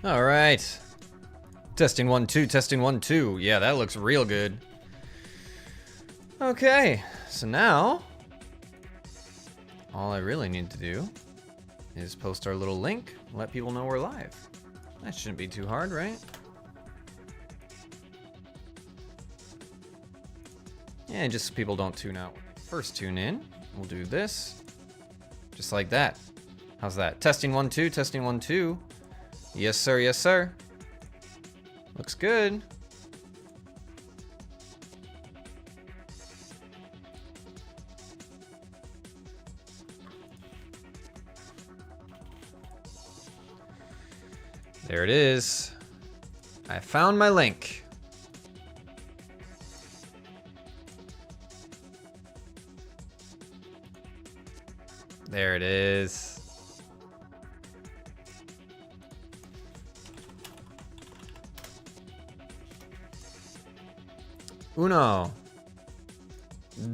All right. Testing 1 2, testing 1 2. Yeah, that looks real good. Okay, so now all I really need to do is post our little link, let people know we're live. That shouldn't be too hard, right? And just so people don't tune out. First tune in, we'll do this. Just like that. How's that? Testing 1 2, testing 1 2. Yes sir, yes sir. Looks good. There it is. I found my link. There it is. Uno.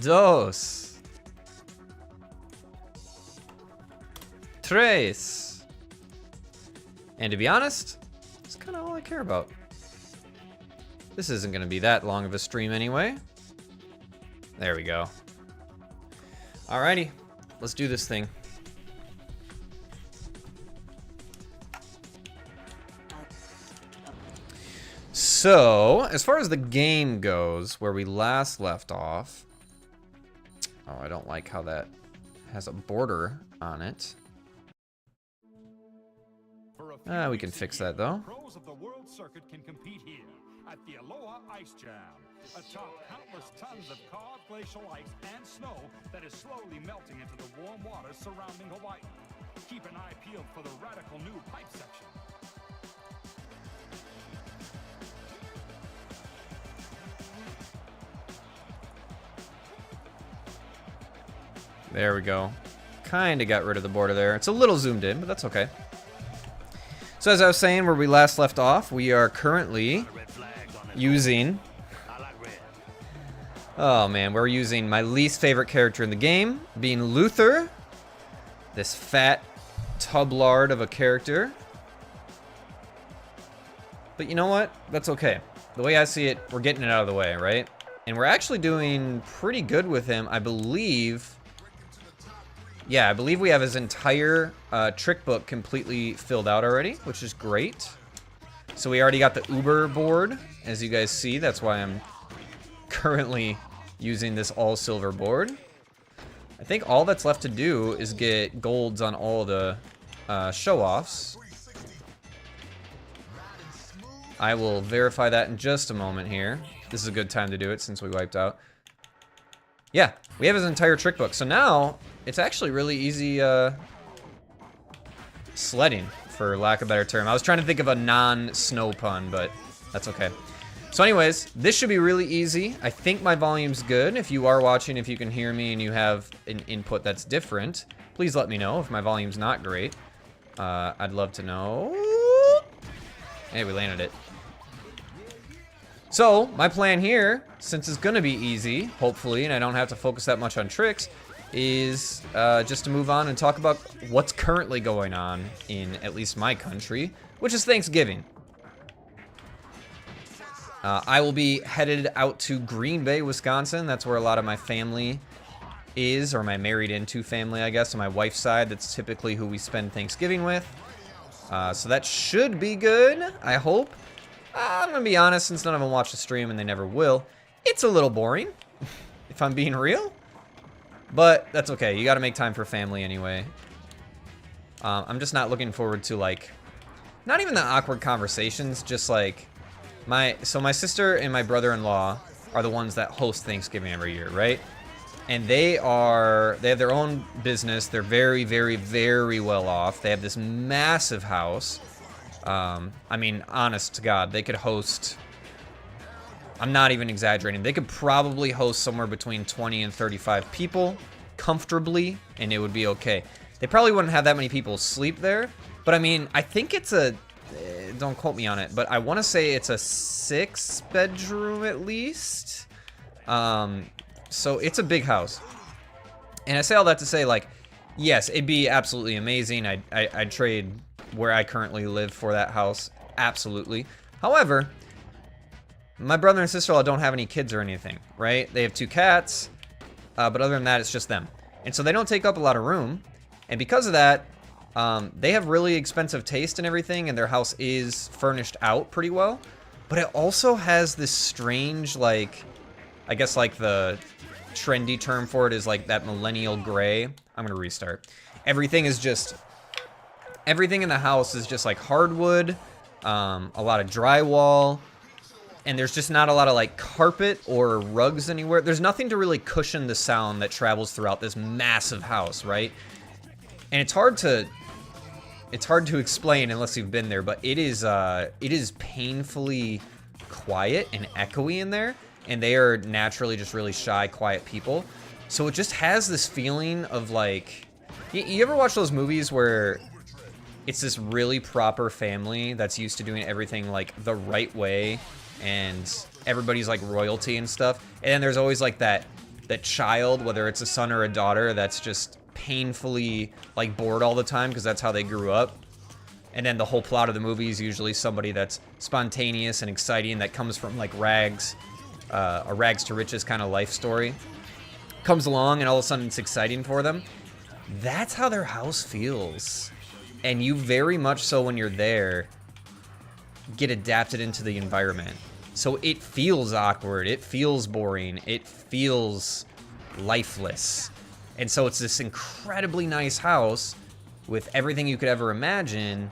Dos. Tres. And to be honest, it's kind of all I care about. This isn't going to be that long of a stream anyway. There we go. Alrighty, let's do this thing. So, as far as the game goes, where we last left off... Oh, I don't like how that has a border on it. We can fix that though. Pros of the World Circuit can compete here at the Aloha Ice Jam, atop countless tons of carved glacial ice and snow that is slowly melting into the warm waters surrounding Hawaii. Keep an eye peeled for the radical new pipe section. There we go. Kinda got rid of the border there. It's a little zoomed in, but that's okay. So as I was saying, where we last left off, we are currently using... Oh man, we're using my least favorite character in the game, being Luther. This fat tublard of a character. But you know what? That's okay. The way I see it, we're getting it out of the way, right? And we're actually doing pretty good with him, I believe... Yeah, I believe we have his entire trick book completely filled out already, which is great. So we already got the Uber board, as you guys see. That's why I'm currently using this all silver board. I think all that's left to do is get golds on all the show-offs. I will verify that in just a moment here. This is a good time to do it since we wiped out. Yeah, we have his entire trick book. So now, it's actually really easy sledding, for lack of a better term. I was trying to think of a non-snow pun, but that's okay. So anyways, this should be really easy. I think my volume's good. If you are watching, if you can hear me and you have an input that's different, please let me know if my volume's not great. I'd love to know. Hey, we landed it. So, my plan here, since it's going to be easy, hopefully, and I don't have to focus that much on tricks, is just to move on and talk about what's currently going on in at least my country, which is Thanksgiving. I will be headed out to Green Bay, Wisconsin. That's where a lot of my family is, or my married into family, I guess, on my wife's side. That's typically who we spend Thanksgiving with. So that should be good, I hope. I'm gonna be honest, since none of them watch the stream and they never will, it's a little boring, if I'm being real. But that's okay, you gotta make time for family anyway. I'm just not looking forward to, like, not even the awkward conversations, just like, my sister and my brother-in-law are the ones that host Thanksgiving every year, right? And they have their own business. They're very, very, very well off. They have this massive house. I mean, honest to God, they could host, I'm not even exaggerating, they could probably host somewhere between 20 and 35 people comfortably, and it would be okay. They probably wouldn't have that many people sleep there, but I mean, I think it's a, don't quote me on it, but I want to say it's a 6-bedroom at least. So it's a big house. And I say all that to say, like, yes, it'd be absolutely amazing. I'd trade where I currently live for that house absolutely. However, my brother and sister-in-law don't have any kids or anything, right? They have 2 cats, but other than that, it's just them. And so they don't take up a lot of room. And because of that, they have really expensive taste and everything, and their house is furnished out pretty well. But it also has this strange, like, I guess like the trendy term for it is like that millennial gray. I'm gonna restart. Everything in the house is just like hardwood, a lot of drywall, and there's just not a lot of like carpet or rugs anywhere. There's nothing to really cushion the sound that travels throughout this massive house, right? And it's hard to explain unless you've been there, but it is painfully quiet and echoey in there, and they are naturally just really shy, quiet people. So it just has this feeling of like, you ever watch those movies where it's this really proper family that's used to doing everything like the right way, and everybody's like royalty and stuff, and then there's always like that child, whether it's a son or a daughter, that's just painfully like bored all the time because that's how they grew up. And then the whole plot of the movie is usually somebody that's spontaneous and exciting that comes from like rags, a rags to riches kind of life story, comes along and all of a sudden it's exciting for them. That's how their house feels. And you very much so, when you're there, get adapted into the environment. So it feels awkward, it feels boring, it feels lifeless. And so it's this incredibly nice house with everything you could ever imagine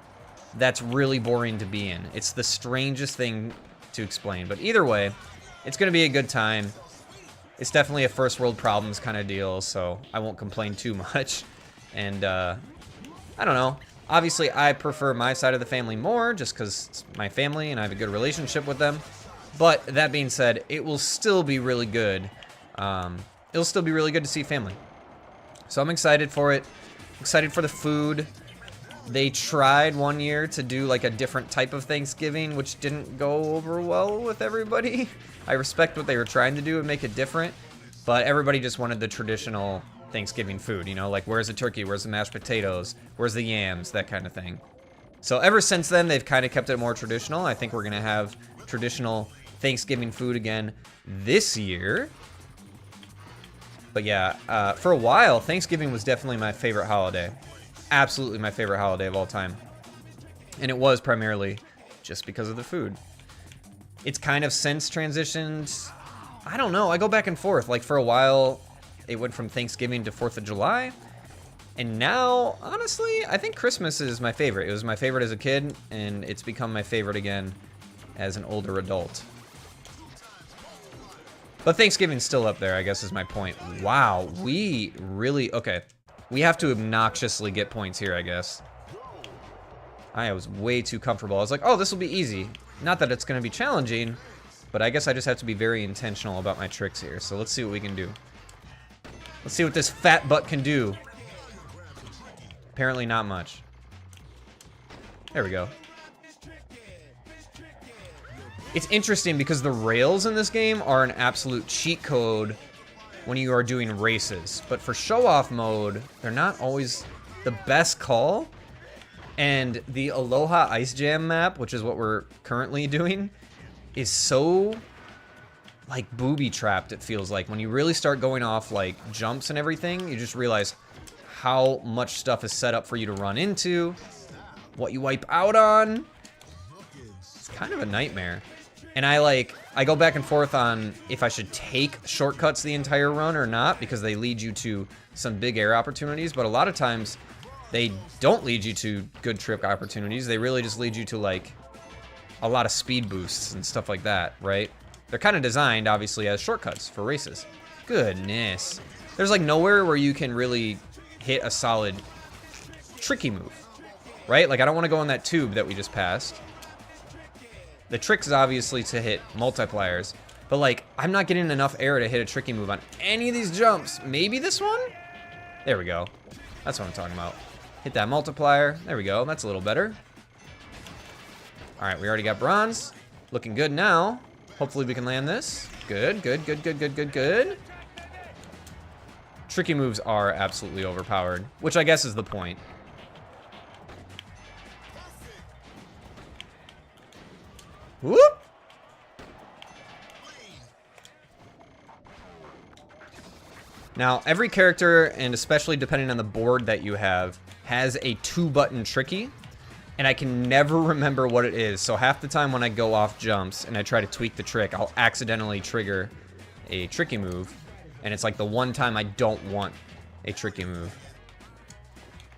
that's really boring to be in. It's the strangest thing to explain. But either way, it's going to be a good time. It's definitely a first world problems kind of deal, so I won't complain too much. And I don't know. Obviously, I prefer my side of the family more just because it's my family and I have a good relationship with them. But that being said, it will still be really good. It'll still be really good to see family. So I'm excited for it. Excited for the food. They tried one year to do like a different type of Thanksgiving, which didn't go over well with everybody. I respect what they were trying to do and make it different, but everybody just wanted the traditional Thanksgiving food, you know, like where's the turkey, where's the mashed potatoes, where's the yams, that kind of thing. So ever since then, they've kind of kept it more traditional. I think we're gonna have traditional Thanksgiving food again this year. But yeah, for a while, Thanksgiving was definitely my favorite holiday. Absolutely my favorite holiday of all time. And it was primarily just because of the food. It's kind of since transitioned, I don't know, I go back and forth. Like for a while, it went from Thanksgiving to 4th of July. And now, honestly, I think Christmas is my favorite. It was my favorite as a kid, and it's become my favorite again as an older adult. But Thanksgiving's still up there, I guess is my point. Wow, we really, okay. We have to obnoxiously get points here, I guess. I was way too comfortable. I was like, oh, this will be easy. Not that it's going to be challenging, but I guess I just have to be very intentional about my tricks here. So let's see what we can do. Let's see what this fat butt can do. Apparently not much. There we go. It's interesting because the rails in this game are an absolute cheat code when you are doing races. But for show-off mode, they're not always the best call. And the Aloha Ice Jam map, which is what we're currently doing, is so, like, booby-trapped, it feels like. When you really start going off, like, jumps and everything, you just realize how much stuff is set up for you to run into, what you wipe out on. It's kind of a nightmare. And I go back and forth on if I should take shortcuts the entire run or not, because they lead you to some big air opportunities, but a lot of times they don't lead you to good trick opportunities. They really just lead you to like a lot of speed boosts and stuff like that, right? They're kind of designed obviously as shortcuts for races. Goodness. There's like nowhere where you can really hit a solid tricky move, right? Like I don't want to go on that tube that we just passed. The trick is obviously to hit multipliers, but like I'm not getting enough air to hit a tricky move on any of these jumps. Maybe this one? There we go. That's what I'm talking about. Hit that multiplier. There we go. That's a little better. All right, we already got bronze. Looking good now. Hopefully we can land this. Good, good, good, good, good, good, good. Tricky moves are absolutely overpowered, which I guess is the point. Whoop! Now, every character, and especially depending on the board that you have, has a 2-button tricky, and I can never remember what it is. So half the time when I go off jumps and I try to tweak the trick, I'll accidentally trigger a tricky move, and it's like the one time I don't want a tricky move.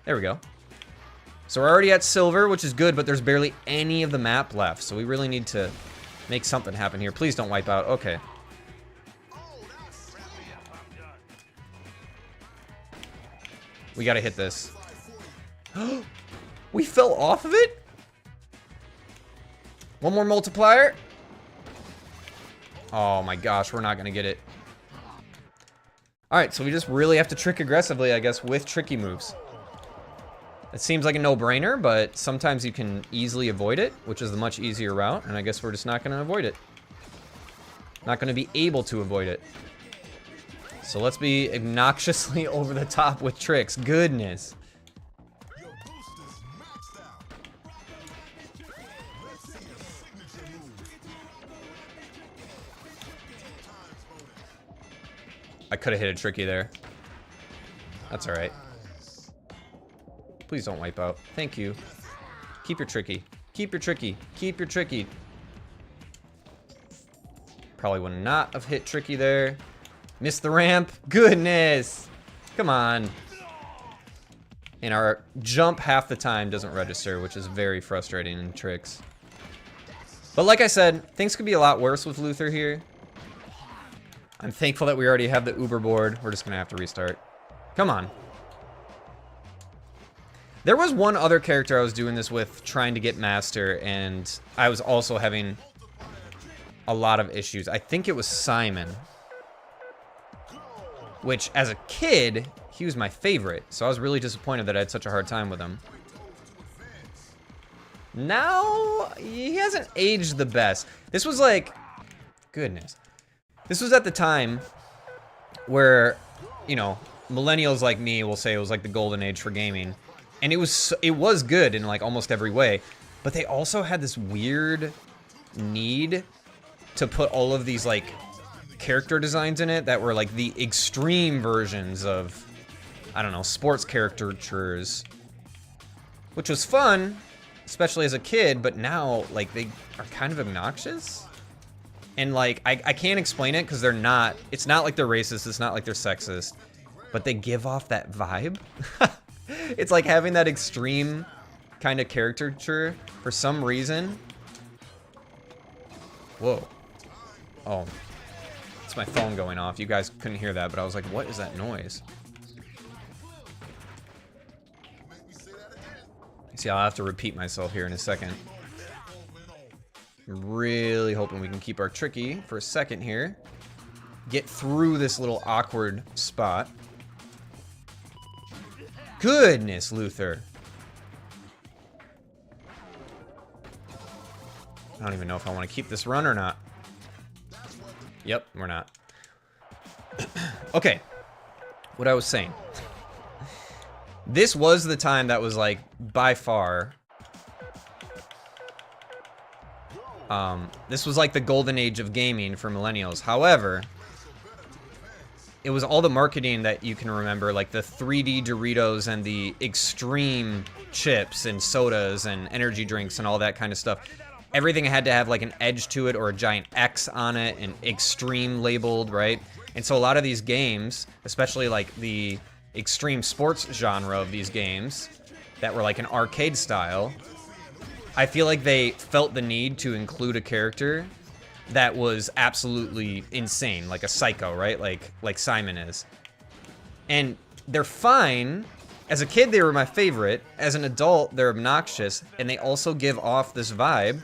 There we go. So we're already at silver, which is good, but there's barely any of the map left, so we really need to make something happen here. Please don't wipe out. Okay. We gotta hit this. We fell off of it? One more multiplier. Oh my gosh, we're not gonna get it. Alright, so we just really have to trick aggressively, I guess, with tricky moves. It seems like a no-brainer, but sometimes you can easily avoid it, which is the much easier route, and I guess we're just not gonna avoid it. Not gonna be able to avoid it. So let's be obnoxiously over the top with tricks. Goodness. I could have hit a tricky there. That's alright. Please don't wipe out. Thank you. Keep your tricky. Keep your tricky. Keep your tricky. Probably would not have hit tricky there. Missed the ramp. Goodness. Come on. And our jump half the time doesn't register, which is very frustrating in tricks. But like I said, things could be a lot worse with Luther here. I'm thankful that we already have the Uber board. We're just going to have to restart. Come on. There was one other character I was doing this with, trying to get master, and I was also having a lot of issues. I think it was Simon. Which, as a kid, he was my favorite. So I was really disappointed that I had such a hard time with him. Now, he hasn't aged the best. This was like, goodness. This was at the time where, you know, millennials like me will say it was like the golden age for gaming. And it was good in like almost every way. But they also had this weird need to put all of these like character designs in it that were like the extreme versions of, I don't know, sports caricatures, which was fun, especially as a kid, but now like they are kind of obnoxious. And like I can't explain it because they're not, it's not like they're racist, it's not like they're sexist, but they give off that vibe. It's like having that extreme kind of caricature for some reason. Whoa. Oh. It's my phone going off. You guys couldn't hear that, but I was like, what is that noise? See, I'll have to repeat myself here in a second. I'm really hoping we can keep our tricky for a second here. Get through this little awkward spot. Goodness, Luther. I don't even know if I want to keep this run or not. Yep, we're not. Okay. What I was saying. This was the time that was like, by far, this was like the golden age of gaming for millennials. However, it was all the marketing that you can remember, like the 3D Doritos and the extreme chips and sodas and energy drinks and all that kind of stuff. Everything had to have like an edge to it or a giant X on it and extreme labeled, right? And so a lot of these games, especially like the extreme sports genre of these games that were like an arcade style, I feel like they felt the need to include a character that was absolutely insane, like a psycho, right? Like Simon is. And they're fine. As a kid, they were my favorite. As an adult, they're obnoxious, and they also give off this vibe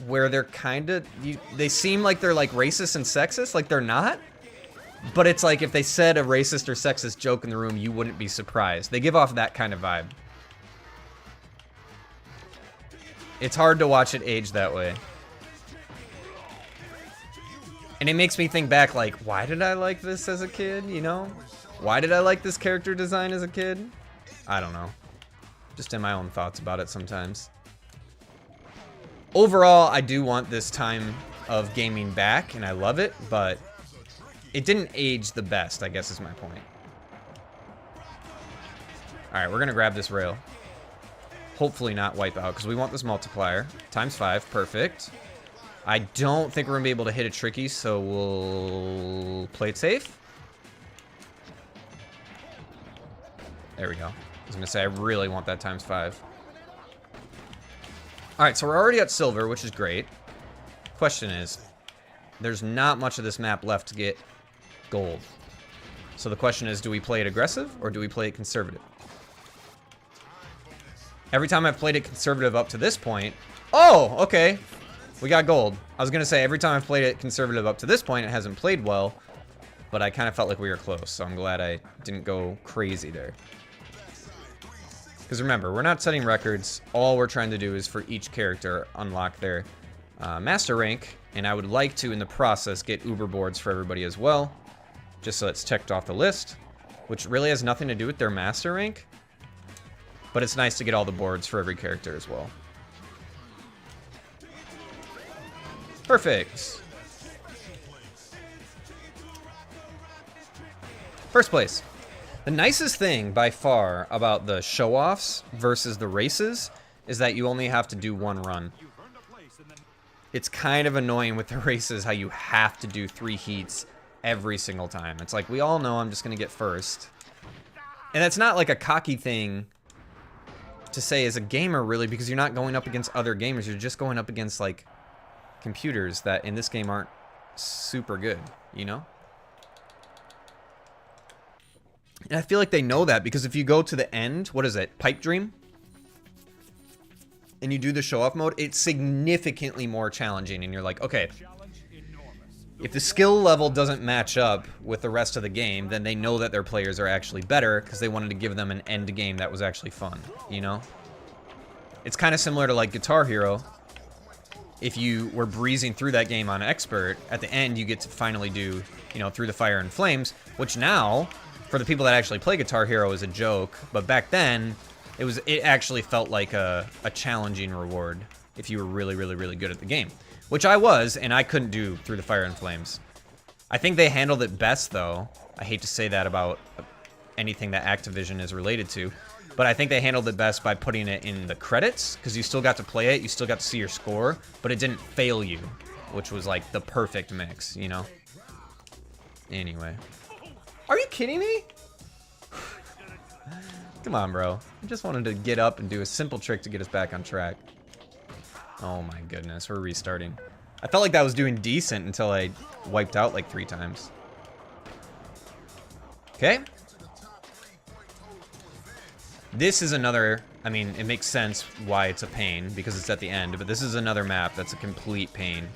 where they're kind of, they seem like they're like racist and sexist, like they're not. But it's like if they said a racist or sexist joke in the room, you wouldn't be surprised. They give off that kind of vibe. It's hard to watch it age that way. And it makes me think back, like, why did I like this as a kid, you know? Why did I like this character design as a kid? I don't know. Just in my own thoughts about it sometimes. Overall, I do want this time of gaming back, and I love it, but it didn't age the best, I guess is my point. Alright, we're going to grab this rail. Hopefully not wipe out, because we want this multiplier. ×5, perfect. I don't think we're going to be able to hit a tricky, so we'll play it safe. There we go. I was going to say, I really want that ×5. Alright, so we're already at silver, which is great. Question is, there's not much of this map left to get gold. So the question is, do we play it aggressive, or do we play it conservative? Every time I've played it conservative up to this point... Oh, okay. We got gold. I was going to say, every time I've played it conservative up to this point, it hasn't played well. But I kind of felt like we were close, so I'm glad I didn't go crazy there. Because remember, we're not setting records. All we're trying to do is for each character unlock their master rank. And I would like to, in the process, get Uber boards for everybody as well. Just so it's checked off the list. Which really has nothing to do with their master rank. But it's nice to get all the boards for every character as well. Perfect. First place. The nicest thing by far about the show-offs versus the races is that you only have to do one run. It's kind of annoying with the races how you have to do 3 heats every single time. It's like, we all know I'm just going to get first. And that's not like a cocky thing to say as a gamer, really, because you're not going up against other gamers. You're just going up against, like, computers that in this game aren't super good, you know? And I feel like they know that, because if you go to the end, what is it, Pipe Dream? And you do the show-off mode, it's significantly more challenging, and you're like, okay, if the skill level doesn't match up with the rest of the game, then they know that their players are actually better, because they wanted to give them an end game that was actually fun, you know? It's kind of similar to, like, Guitar Hero. If you were breezing through that game on Expert, at the end you get to finally do, you know, Through the Fire and Flames, which now, for the people that actually play Guitar Hero, is a joke, but back then, it actually felt like a challenging reward if you were really, really, really good at the game. Which I was, and I couldn't do Through the Fire and Flames. I think they handled it best, though. I hate to say that about anything that Activision is related to, but I think they handled it best by putting it in the credits, because you still got to play it, you still got to see your score, but it didn't fail you, which was like the perfect mix, you know? Anyway. Are you kidding me? Come on, bro. I just wanted to get up and do a simple trick to get us back on track. Oh my goodness, we're restarting. I felt like that was doing decent until I wiped out like 3 times. Okay. This is another, I mean, it makes sense why it's a pain, because it's at the end, but this is another map that's a complete pain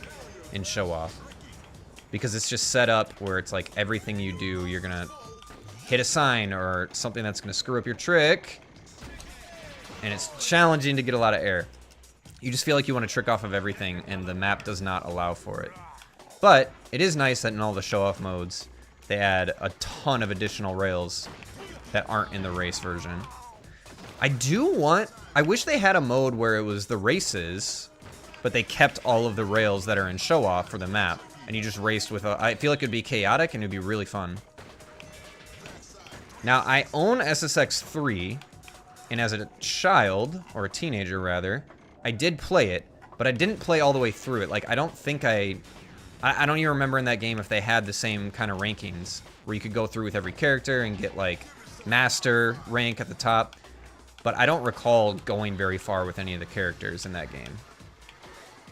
in show-off. Because it's just set up where it's like everything you do, you're gonna hit a sign or something that's gonna screw up your trick. And it's challenging to get a lot of air. You just feel like you want to trick off of everything, and the map does not allow for it. But it is nice that in all the show-off modes, they add a ton of additional rails that aren't in the race version. I wish they had a mode where it was the races, but they kept all of the rails that are in show-off for the map, and you just raced with I feel like it'd be chaotic, and it'd be really fun. Now, I own SSX 3, and as a child, or a teenager rather, I did play it, but I didn't play all the way through it. Like, I don't think I don't even remember in that game if they had the same kind of rankings, where you could go through with every character and get, like, master rank at the top. But I don't recall going very far with any of the characters in that game.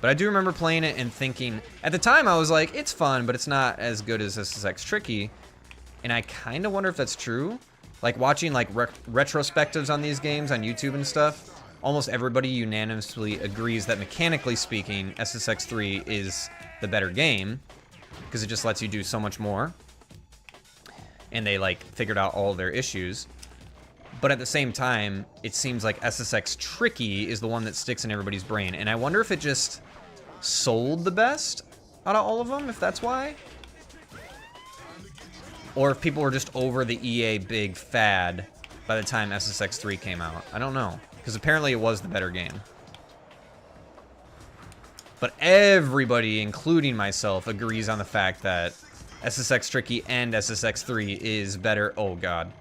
But I do remember playing it and thinking, at the time I was like, it's fun, but it's not as good as SSX Tricky. And I kind of wonder if that's true. Like, watching, like, retrospectives on these games on YouTube and stuff, almost everybody unanimously agrees that mechanically speaking, SSX 3 is the better game, because it just lets you do so much more. And they, like, figured out all their issues. But at the same time, it seems like SSX Tricky is the one that sticks in everybody's brain. And I wonder if it just sold the best out of all of them, if that's why. Or if people were just over the EA big fad by the time SSX 3 came out. I don't know. Because apparently it was the better game. But everybody, including myself, agrees on the fact that SSX Tricky and SSX 3 is better. Oh, God.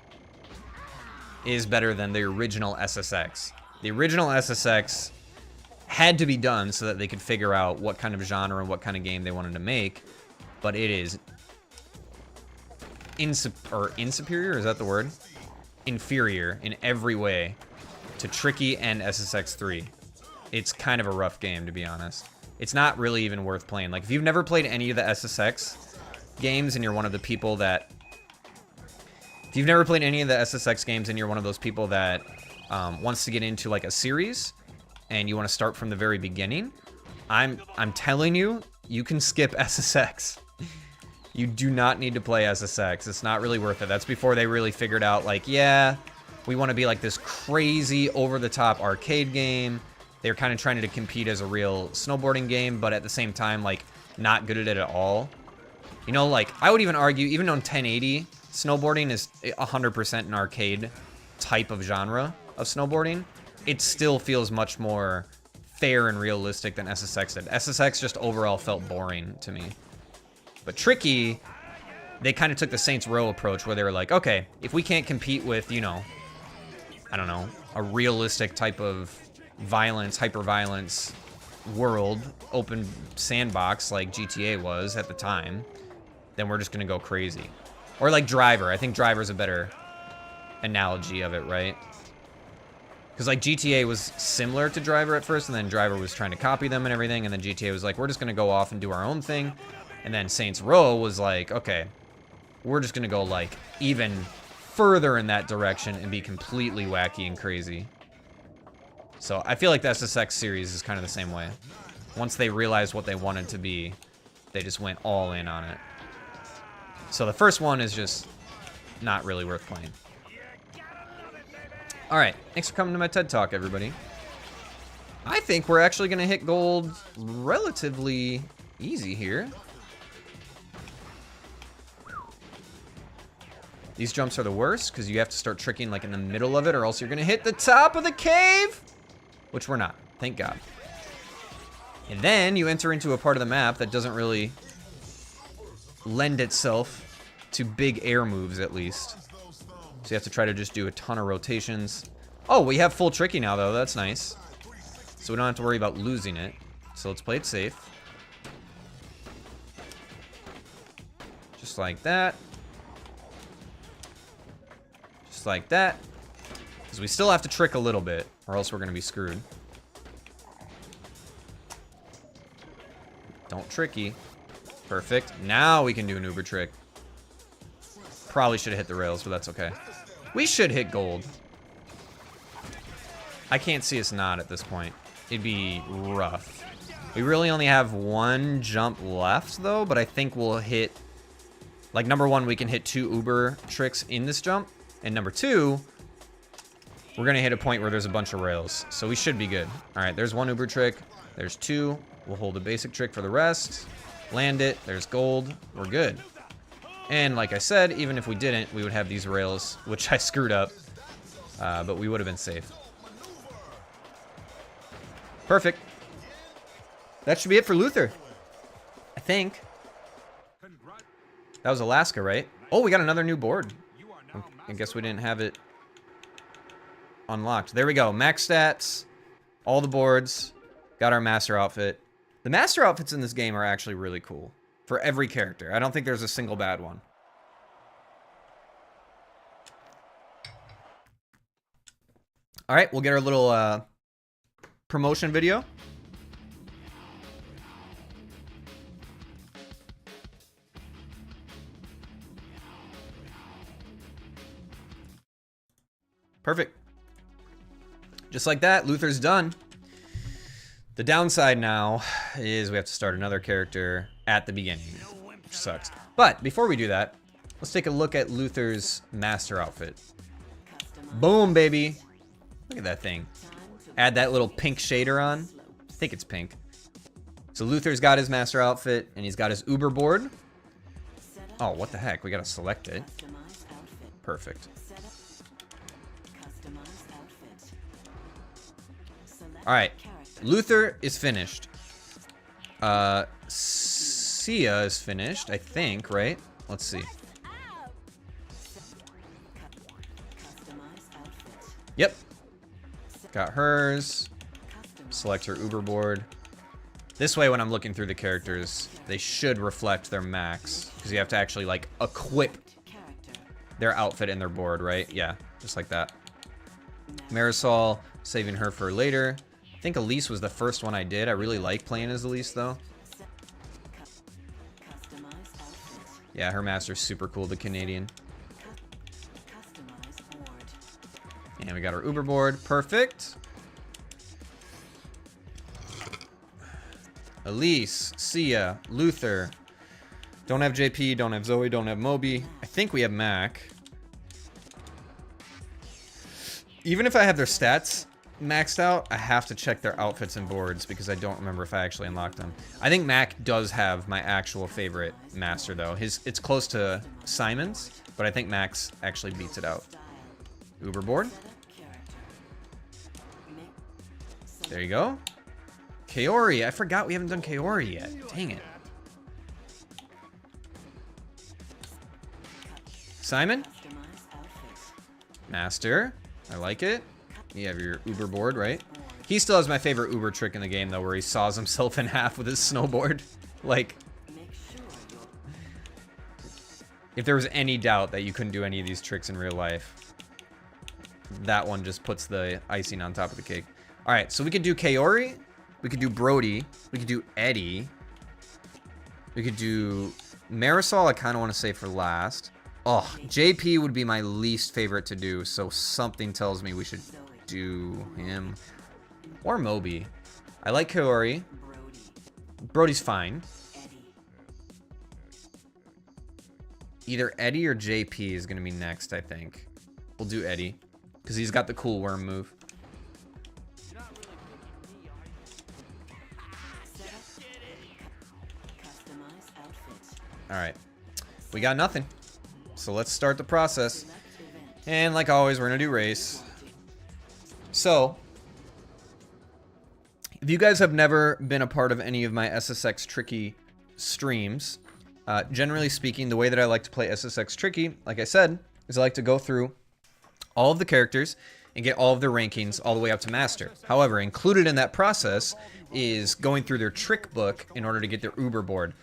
Is better than the original SSX. The original SSX had to be done so that they could figure out what kind of genre and what kind of game they wanted to make. But it is insuperior, is that the word? Inferior in every way to Tricky and SSX 3. It's kind of a rough game, to be honest. It's not really even worth playing. Like, if you've never played any of the SSX games and you're one of the people that... If you've never played any of the SSX games and you're one of those people that wants to get into, like, a series and you want to start from the very beginning, I'm telling you, you can skip SSX. You do not need to play SSX. It's not really worth it. That's before they really figured out, like, yeah, we want to be like this crazy, over-the-top arcade game. They're kind of trying to compete as a real snowboarding game, but at the same time, like, not good at it at all. You know, like, I would even argue, even on 1080, snowboarding is 100% an arcade type of genre of snowboarding. It still feels much more fair and realistic than SSX did. SSX just overall felt boring to me. But Tricky, they kind of took the Saints Row approach where they were like, okay, if we can't compete with, you know, I don't know, a realistic type of violence, hyper-violence world, open sandbox like GTA was at the time, then we're just going to go crazy. Or like Driver. I think Driver's a better analogy of it, right? Because like GTA was similar to Driver at first, and then Driver was trying to copy them and everything, and then GTA was like, we're just going to go off and do our own thing. And then Saints Row was like, okay, we're just going to go, like, even further in that direction and be completely wacky and crazy. So I feel like the SSX series is kind of the same way. Once they realized what they wanted to be, they just went all in on it. So the first one is just not really worth playing. All right, thanks for coming to my TED Talk, everybody. I think we're actually going to hit gold relatively easy here. These jumps are the worst because you have to start tricking like in the middle of it or else you're going to hit the top of the cave, which we're not, thank God. And then you enter into a part of the map that doesn't really lend itself to big air moves, at least. So you have to try to just do a ton of rotations. Oh, we have full Tricky now, though. That's nice. So we don't have to worry about losing it. So let's play it safe. Just like that. Just like that. Because we still have to trick a little bit, or else we're going to be screwed. Don't tricky. Perfect. Now we can do an uber trick. Probably should have hit the rails, but that's okay. We should hit gold. I can't see us not at this point. It'd be rough. We really only have one jump left, though, but I think we'll hit... Like, number one, we can hit 2 uber tricks in this jump. And number 2, we're going to hit a point where there's a bunch of rails. So we should be good. All right, there's 1 uber trick. There's 2. We'll hold a basic trick for the rest. Land it. There's gold. We're good. And like I said, even if we didn't, we would have these rails, which I screwed up. But we would have been safe. Perfect. That should be it for Luther. I think. That was Alaska, right? Oh, we got another new board. I guess we didn't have it unlocked. There we go. Max stats. All the boards. Got our master outfit. The master outfits in this game are actually really cool. For every character. I don't think there's a single bad one. All right, we'll get our little promotion video. Perfect. Just like that, Luther's done. The downside now is we have to start another character at the beginning, which sucks. But before we do that, let's take a look at Luther's master outfit. Boom, baby. Look at that thing. Add that little pink shader on. I think it's pink. So Luther's got his master outfit, and he's got his Uber board. Oh, what the heck? We gotta select it. Perfect. All right. Luther is finished. Sia is finished, I think, right? Let's see. Yep. Got hers. Select her Uber board. This way, when I'm looking through the characters, they should reflect their max. Because you have to actually, like, equip their outfit in their board, right? Yeah, just like that. Marisol, saving her for later. I think Elise was the first one I did. I really like playing as Elise, though. Yeah, her master's super cool, the Canadian. And we got our Uber board. Perfect. Elise, Sia, Luther. Don't have JP, don't have Zoe, don't have Moby. I think we have Mac. Even if I have their stats maxed out, I have to check their outfits and boards because I don't remember if I actually unlocked them. I think Mac does have my actual favorite master, though. It's close to Simon's, but I think Mac's actually beats it out. Uber board. There you go. Kaori. I forgot we haven't done Kaori yet. Dang it. Simon. Master. I like it. You have your Uber board, right? He still has my favorite Uber trick in the game, though, where he saws himself in half with his snowboard. Like, if there was any doubt that you couldn't do any of these tricks in real life, that one just puts the icing on top of the cake. All right, so we could do Kaori. We could do Brody. We could do Eddie. We could do Marisol. I kind of want to save for last. Oh, JP would be my least favorite to do, so something tells me we should do him. Or Moby. I like Kaori. Brody's fine. Either Eddie or JP is going to be next, I think. We'll do Eddie, because he's got the cool worm move. Alright. We got nothing. So let's start the process. And like always, we're going to do race. So, if you guys have never been a part of any of my SSX Tricky streams, generally speaking, the way that I like to play SSX Tricky, like I said, is I like to go through all of the characters and get all of their rankings all the way up to master. However, included in that process is going through their trick book in order to get their Uber board.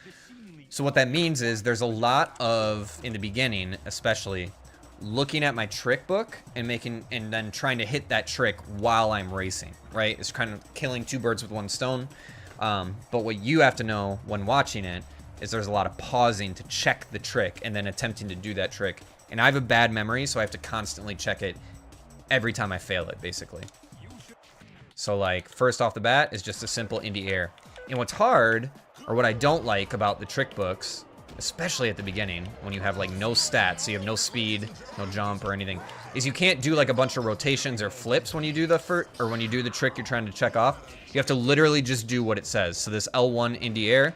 So what that means is there's a lot of, in the beginning especially, looking at my trick book and then trying to hit that trick while I'm racing, right? It's kind of killing two birds with one stone. But what you have to know when watching it is there's a lot of pausing to check the trick and then attempting to do that trick. And I have a bad memory, so I have to constantly check it every time I fail it, basically. So like, first off the bat is just a simple indie air. And what's hard, or what I don't like about the trick books, especially at the beginning, when you have like no stats, so you have no speed, no jump or anything, is you can't do like a bunch of rotations or flips when you do the when you do the trick you're trying to check off. You have to literally just do what it says. So this L1 in the air,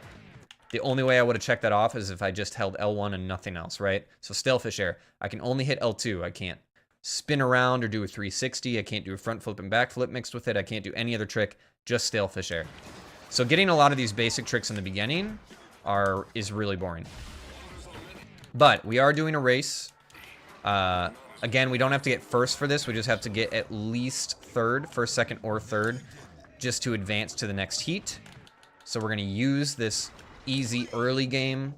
the only way I would have checked that off is if I just held L1 and nothing else, right? So stalefish air, I can only hit L2. I can't spin around or do a 360. I can't do a front flip and back flip mixed with it. I can't do any other trick, just stalefish air. So getting a lot of these basic tricks in the beginning is really boring. But we are doing a race. Again, we don't have to get first for this. We just have to get at least third, first, second, or third, just to advance to the next heat. So we're going to use this easy early game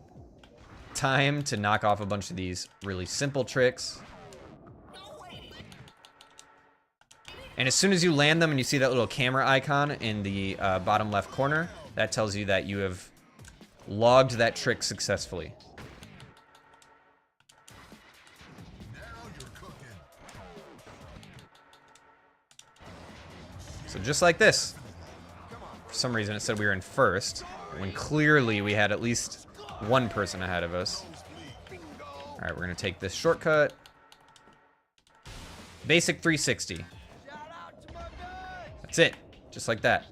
time to knock off a bunch of these really simple tricks. And as soon as you land them and you see that little camera icon in the bottom left corner, that tells you that you have logged that trick successfully. So just like this. For some reason it said we were in first, when clearly we had at least one person ahead of us. Alright, we're going to take this shortcut. Basic 360. That's it. Just like that.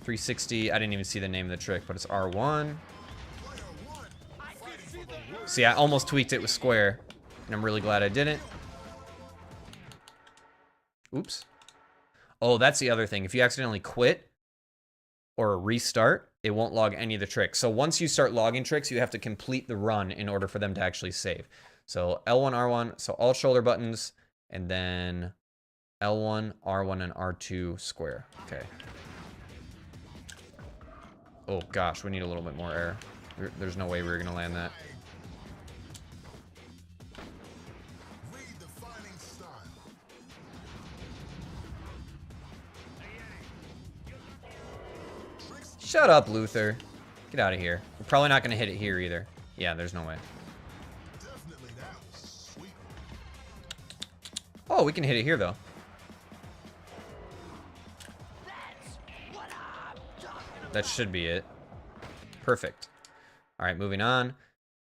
360. I didn't even see the name of the trick, but it's R1. See, I almost tweaked it with square, and I'm really glad I didn't. Oops. Oh, that's the other thing. If you accidentally quit or restart, it won't log any of the tricks. So once you start logging tricks, you have to complete the run in order for them to actually save. So L1, R1, so all shoulder buttons, and then L1, R1, and R2 square. Okay. Oh gosh, we need a little bit more air. There's no way we're gonna land that. Shut up, Luther. Get out of here. We're probably not gonna hit it here either. Yeah, there's no way. Oh, we can hit it here though. That should be it. Perfect. All right, moving on.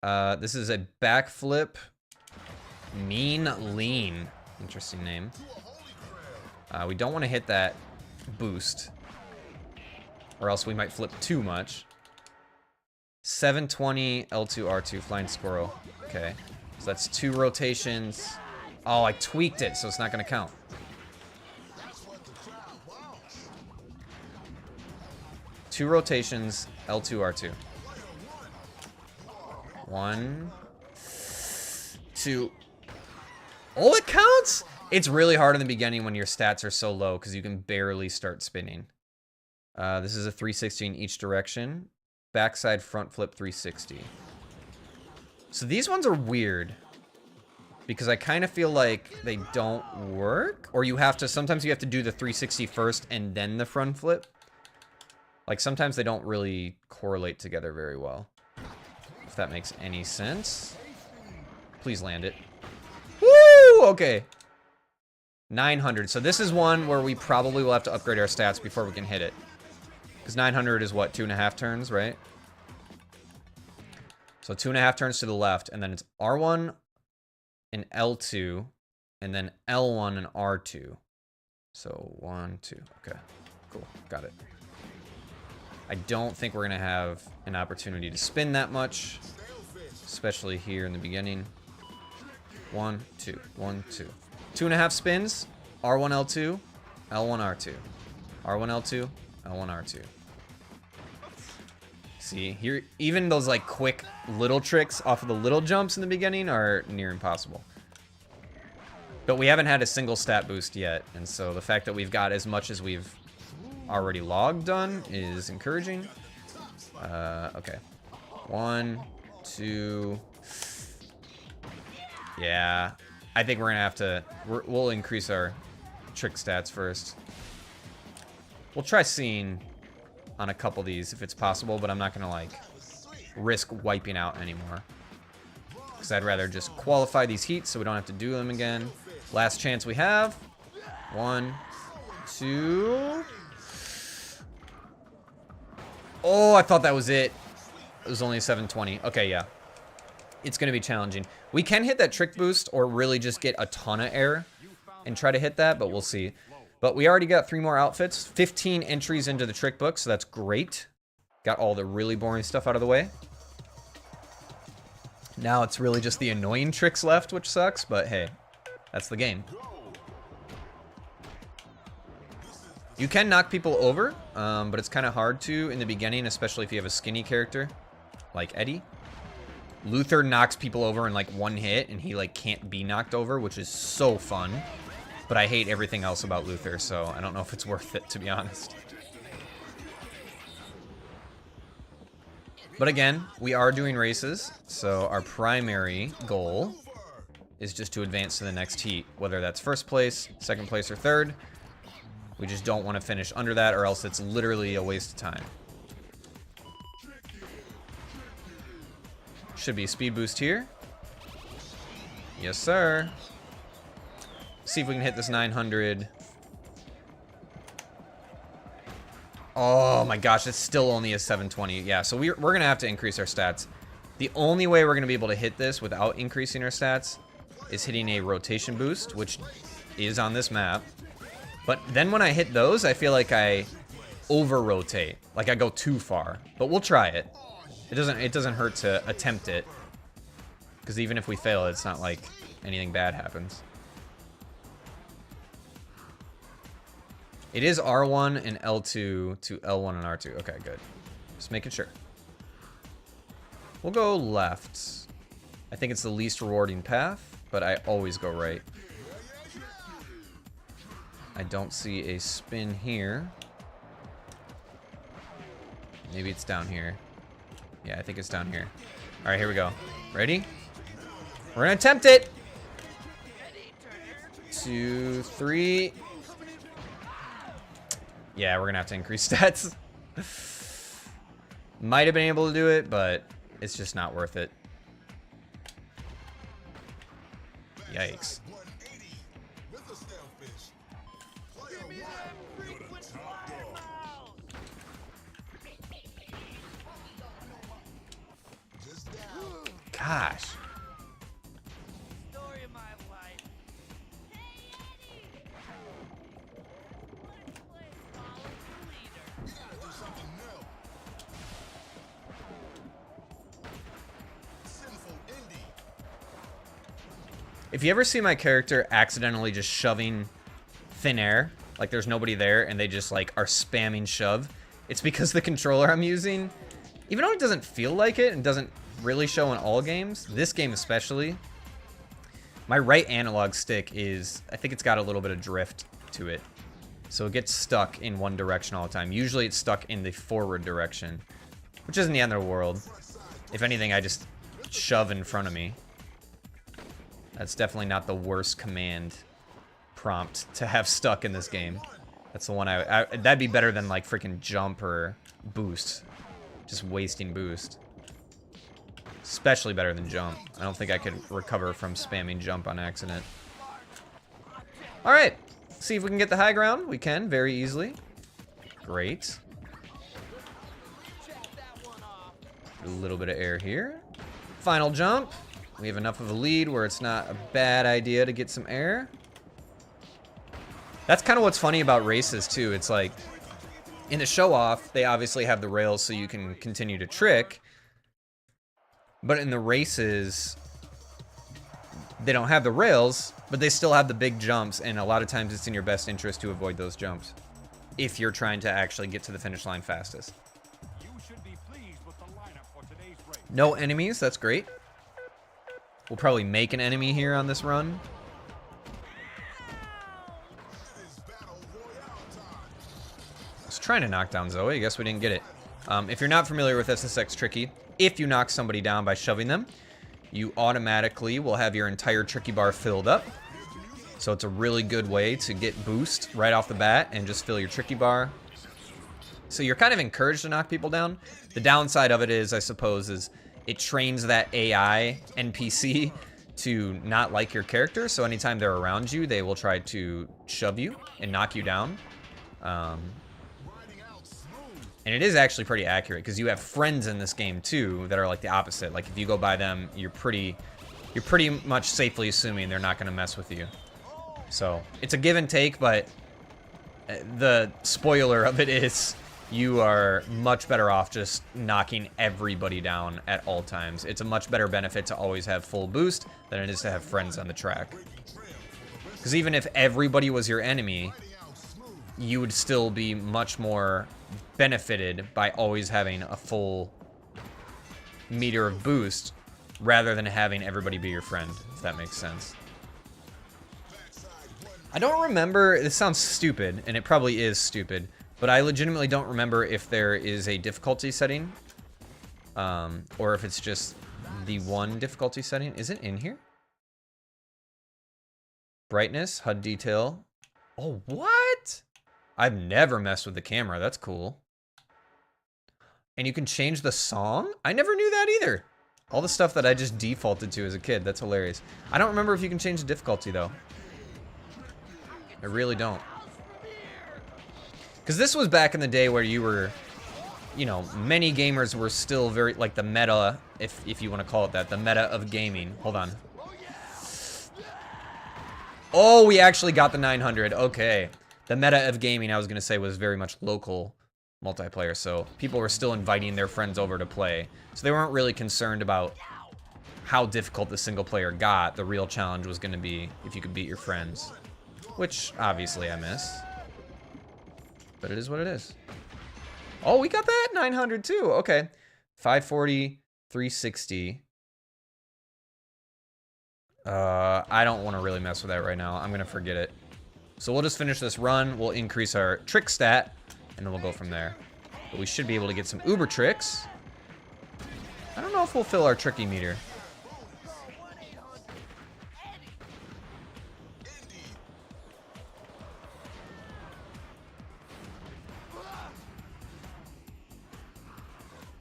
This is a backflip. Mean Lean. Interesting name. We don't want to hit that boost, or else we might flip too much. 720 L2 R2 flying squirrel. Okay, so that's 2 rotations. Oh, I tweaked it, so it's not gonna count. Two rotations, L2 R2. 1, 2. Oh, it counts. It's really hard in the beginning when your stats are so low because you can barely start spinning. This is a 360 in each direction. Backside front flip 360. So these ones are weird because I kind of feel like they don't work, or you have to, sometimes you have to do the 360 first and then the front flip. Like sometimes they don't really correlate together very well. If that makes any sense. Please land it. Woo! Okay. 900. So this is one where we probably will have to upgrade our stats before we can hit it. Because 900 is what, 2.5 turns, right? So 2.5 turns to the left, and then it's R1 and L2, and then L1 and R2. So 1, 2. Okay, cool, got it. I don't think we're gonna have an opportunity to spin that much, especially here in the beginning. 1, 2, 1, 2. 2.5 spins, R1, L2, L1, R2. R1, L2, L1, R2. See, here, even those like quick little tricks off of the little jumps in the beginning are near impossible. But we haven't had a single stat boost yet, and so the fact that we've got as much as we've already logged done is encouraging. Okay. 1, 2. Yeah, I think we're gonna have to, we'll increase our trick stats first. We'll try seeing on a couple of these if it's possible, but I'm not gonna like risk wiping out anymore, because I'd rather just qualify these heats so we don't have to do them again. Last chance we have. 1, 2. Oh, I thought that was it. It was only a 720. Okay, yeah. It's gonna be challenging. We can hit that trick boost or really just get a ton of air and try to hit that, but we'll see. But we already got 3 more outfits, 15 entries into the trick book, so that's great. Got all the really boring stuff out of the way. Now it's really just the annoying tricks left, which sucks, but hey, that's the game. You can knock people over, but it's kind of hard to in the beginning, especially if you have a skinny character like Eddie. Luther knocks people over in like 1 hit, and he like can't be knocked over, which is so fun. But I hate everything else about Luther, so I don't know if it's worth it, to be honest. But again, we are doing races, so our primary goal is just to advance to the next heat, whether that's first place, second place, or third. We just don't want to finish under that, or else it's literally a waste of time. Should be a speed boost here. Yes, sir. See if we can hit this 900. Oh my gosh, it's still only a 720. Yeah, so we're going to have to increase our stats. The only way we're going to be able to hit this without increasing our stats is hitting a rotation boost, which is on this map. But then when I hit those, I feel like I over-rotate. Like I go too far. But we'll try it. It doesn't hurt to attempt it. Because even if we fail, it's not like anything bad happens. It is R1 and L2 to L1 and R2. Okay, good. Just making sure. We'll go left. I think it's the least rewarding path, but I always go right. I don't see a spin here. Maybe it's down here. Yeah, I think it's down here. All right, here we go. Ready? We're gonna attempt it. 2, 3. Yeah, we're gonna have to increase stats. Might have been able to do it, but it's just not worth it. Yikes. Gosh. If you ever see my character accidentally just shoving thin air, like there's nobody there and they just like are spamming shove, it's because the controller I'm using, even though it doesn't feel like it and doesn't really show in all games, this game especially, my right analog stick is, I think it's got a little bit of drift to it. So it gets stuck in one direction all the time. Usually it's stuck in the forward direction, which isn't the end of the world. If anything, I just shove in front of me. That's definitely not the worst command prompt to have stuck in this game. That's the one that'd be better than like freaking jump or boost. Just wasting boost. Especially better than jump. I don't think I could recover from spamming jump on accident. Alright. See if we can get the high ground. We can very easily. Great. A little bit of air here. Final jump. We have enough of a lead where it's not a bad idea to get some air. That's kind of what's funny about races too. It's like in the show off, they obviously have the rails so you can continue to trick. But in the races, they don't have the rails, but they still have the big jumps. And a lot of times it's in your best interest to avoid those jumps if you're trying to actually get to the finish line fastest. You should be pleased with the lineup for today's race. No enemies, that's great. We'll probably make an enemy here on this run. I was trying to knock down Zoe. I guess we didn't get it. If you're not familiar with SSX Tricky, if you knock somebody down by shoving them, you automatically will have your entire Tricky bar filled up. So it's a really good way to get boost right off the bat and just fill your Tricky bar. So you're kind of encouraged to knock people down. The downside of it is, I suppose, is it trains that AI NPC to not like your character. So anytime they're around you, they will try to shove you and knock you down. And it is actually pretty accurate because you have friends in this game too that are like the opposite. Like if you go by them, you're pretty much safely assuming they're not going to mess with you. So it's a give and take, but the spoiler of it is you are much better off just knocking everybody down at all times. It's a much better benefit to always have full boost than it is to have friends on the track. Because even if everybody was your enemy, you would still be much more benefited by always having a full meter of boost rather than having everybody be your friend, if that makes sense. I don't remember, this sounds stupid, and it probably is stupid, but I legitimately don't remember if there is a difficulty setting, or if it's just the one difficulty setting. Is it in here? Brightness, HUD detail. Oh, what? I've never messed with the camera. That's cool. And you can change the song? I never knew that either. All the stuff that I just defaulted to as a kid. That's hilarious. I don't remember if you can change the difficulty, though. I really don't. Because this was back in the day where you were, you know, many gamers were still very, like the meta, if you want to call it that, the meta of gaming. Hold on. Oh, we actually got the 900. Okay. The meta of gaming, I was going to say, was very much local multiplayer. So people were still inviting their friends over to play. So they weren't really concerned about how difficult the single player got. The real challenge was going to be if you could beat your friends. Which, obviously, I miss. but it is what it is. Oh, we got that 900 too. Okay. 540, 360. I don't want to really mess with that right now. I'm going to forget it. So we'll just finish this run. We'll increase our trick stat, and then we'll go from there. But we should be able to get some uber tricks. I don't know if we'll fill our tricky meter.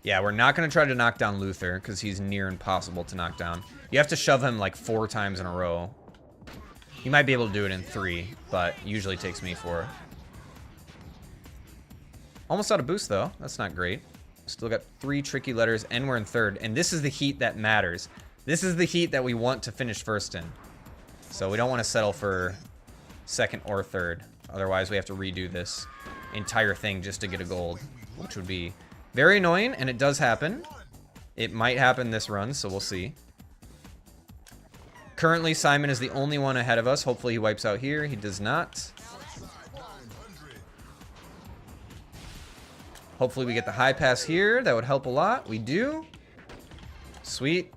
Yeah, we're not going to try to knock down Luther because he's near impossible to knock down. You have to shove him like 4 times in a row. You might be able to do it in 3, but usually takes me 4. Almost out of boost though. That's not great. Still got 3 tricky letters and we're in 3rd. And this is the heat that matters. This is the heat that we want to finish 1st in. So we don't want to settle for 2nd or 3rd. Otherwise we have to redo this entire thing just to get a gold, which would be very annoying, and it does happen. It might happen this run, so we'll see. Currently, Simon is the only one ahead of us. Hopefully he wipes out here. He does not. Hopefully we get the high pass here. That would help a lot. We do. Sweet.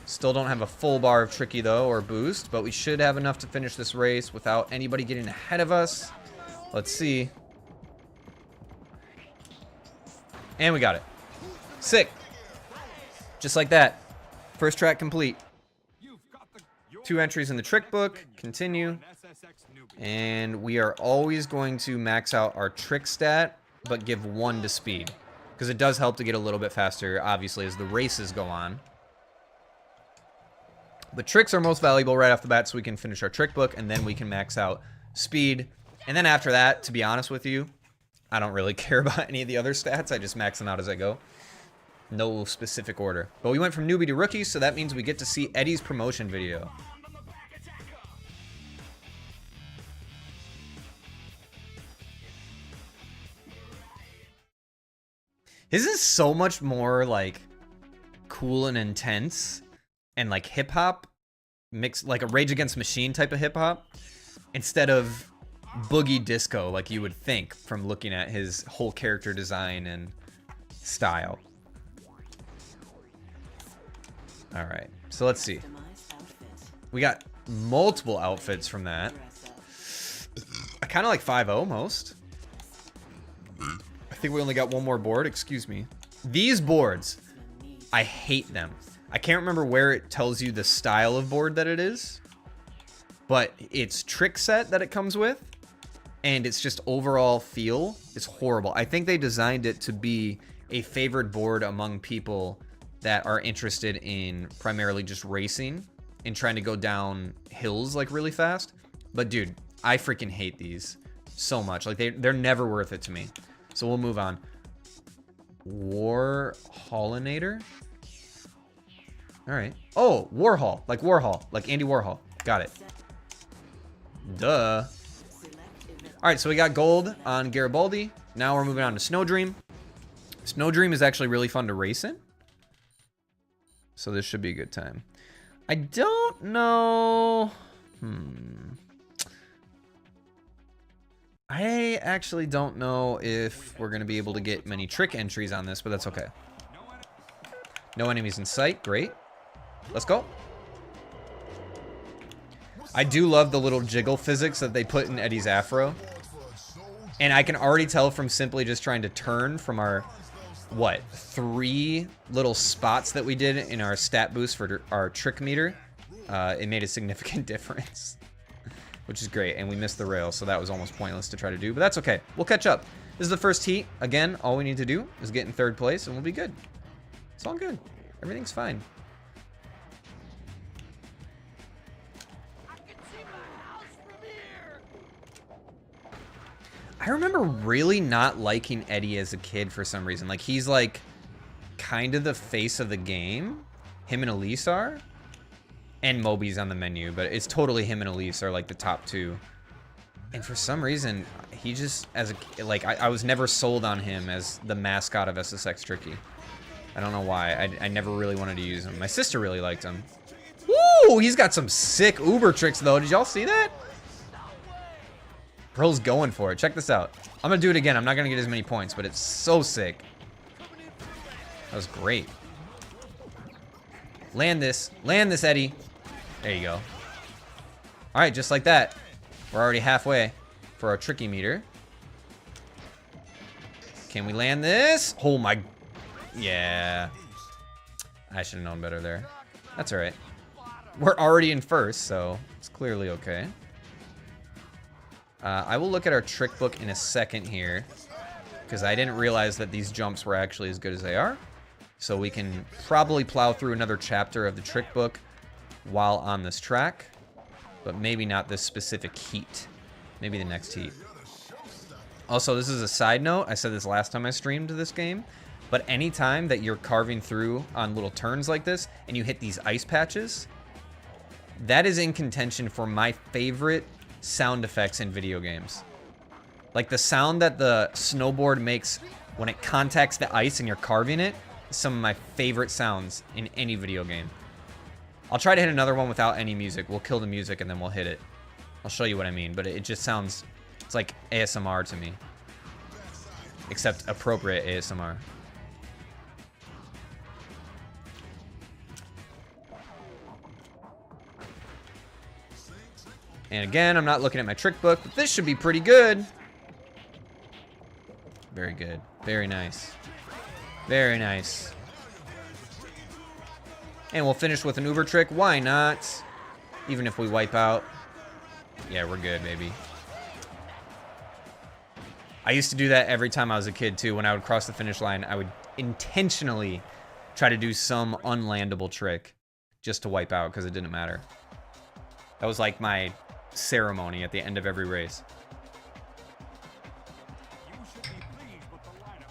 Still don't have a full bar of tricky, though, or boost, but we should have enough to finish this race without anybody getting ahead of us. Let's see. And we got it. Sick. Just like that. First track complete. 2 entries in the trick book. Continue. And we are always going to max out our trick stat, but give 1 to speed. Because it does help to get a little bit faster, obviously, as the races go on. But tricks are most valuable right off the bat, so we can finish our trick book, and then we can max out speed. And then after that, to be honest with you, I don't really care about any of the other stats. I just max them out as I go. No specific order. But we went from newbie to rookie, so that means we get to see Eddie's promotion video. His is so much more, like, cool and intense and, like, hip-hop. Mixed, like a Rage Against Machine type of hip-hop. Instead of boogie disco, like you would think from looking at his whole character design and style. All right, so let's see. We got multiple outfits from that. I kind of like 5-0 most. I think we only got 1 more board. Excuse me. These boards, I hate them. I can't remember where it tells you the style of board that it is, but it's trick set that it comes with. And it's just overall feel is horrible. I think they designed it to be a favored board among people that are interested in primarily just racing and trying to go down hills like really fast. But dude, I freaking hate these so much. Like they're never worth it to me. So we'll move on. Warholinator. All right. Oh, Warhol, like Andy Warhol. Got it. Duh. All right, so we got gold on Garibaldi. Now we're moving on to Snow Dream. Snow Dream is actually really fun to race in. So this should be a good time. I don't know. I actually don't know if we're going to be able to get many trick entries on this, but that's okay. No enemies in sight. Great. Let's go. I do love the little jiggle physics that they put in Eddie's afro. And I can already tell from simply just trying to turn from our, what, 3 little spots that we did in our stat boost for our trick meter. It made a significant difference, which is great. And we missed the rail, so that was almost pointless to try to do. But that's okay. We'll catch up. This is the first heat. Again, all we need to do is get in 3rd place, and we'll be good. It's all good. Everything's fine. I remember really not liking Eddie as a kid for some reason. Like, he's like kind of the face of the game. Him and Elise are. And Moby's on the menu, but it's totally him and Elise are like the top 2. And for some reason, he just, as a, like, I was never sold on him as the mascot of SSX Tricky. I don't know why. I never really wanted to use him. My sister really liked him. Woo! He's got some sick Uber tricks, though. Did y'all see that? Bro's going for it. Check this out. I'm going to do it again. I'm not going to get as many points, but it's so sick. That was great. Land this. Land this, Eddie. There you go. All right, just like that. We're already halfway for our tricky meter. Can we land this? Oh, my... Yeah. I should have known better there. That's all right. We're already in first, so it's clearly okay. I will look at our trick book in a second here, because I didn't realize that these jumps were actually as good as they are. So we can probably plow through another chapter of the trick book while on this track, but maybe not this specific heat. Maybe the next heat. Also, this is a side note. I said this last time I streamed this game, but anytime that you're carving through on little turns like this and you hit these ice patches, that is in contention for my favorite sound effects in video games. Like the sound that the snowboard makes when it contacts the ice and you're carving it is some of my favorite sounds in any video game. I'll try to hit another one without any music. We'll kill the music and then we'll hit it. I'll show you what I mean, but it just sounds, it's like ASMR to me. Except appropriate ASMR. And again, I'm not looking at my trick book, but this should be pretty good. Very good. Very nice. Very nice. And we'll finish with an Uber trick. Why not? Even if we wipe out. Yeah, we're good, baby. I used to do that every time I was a kid, too. When I would cross the finish line, I would intentionally try to do some unlandable trick just to wipe out because it didn't matter. That was like my ceremony at the end of every race.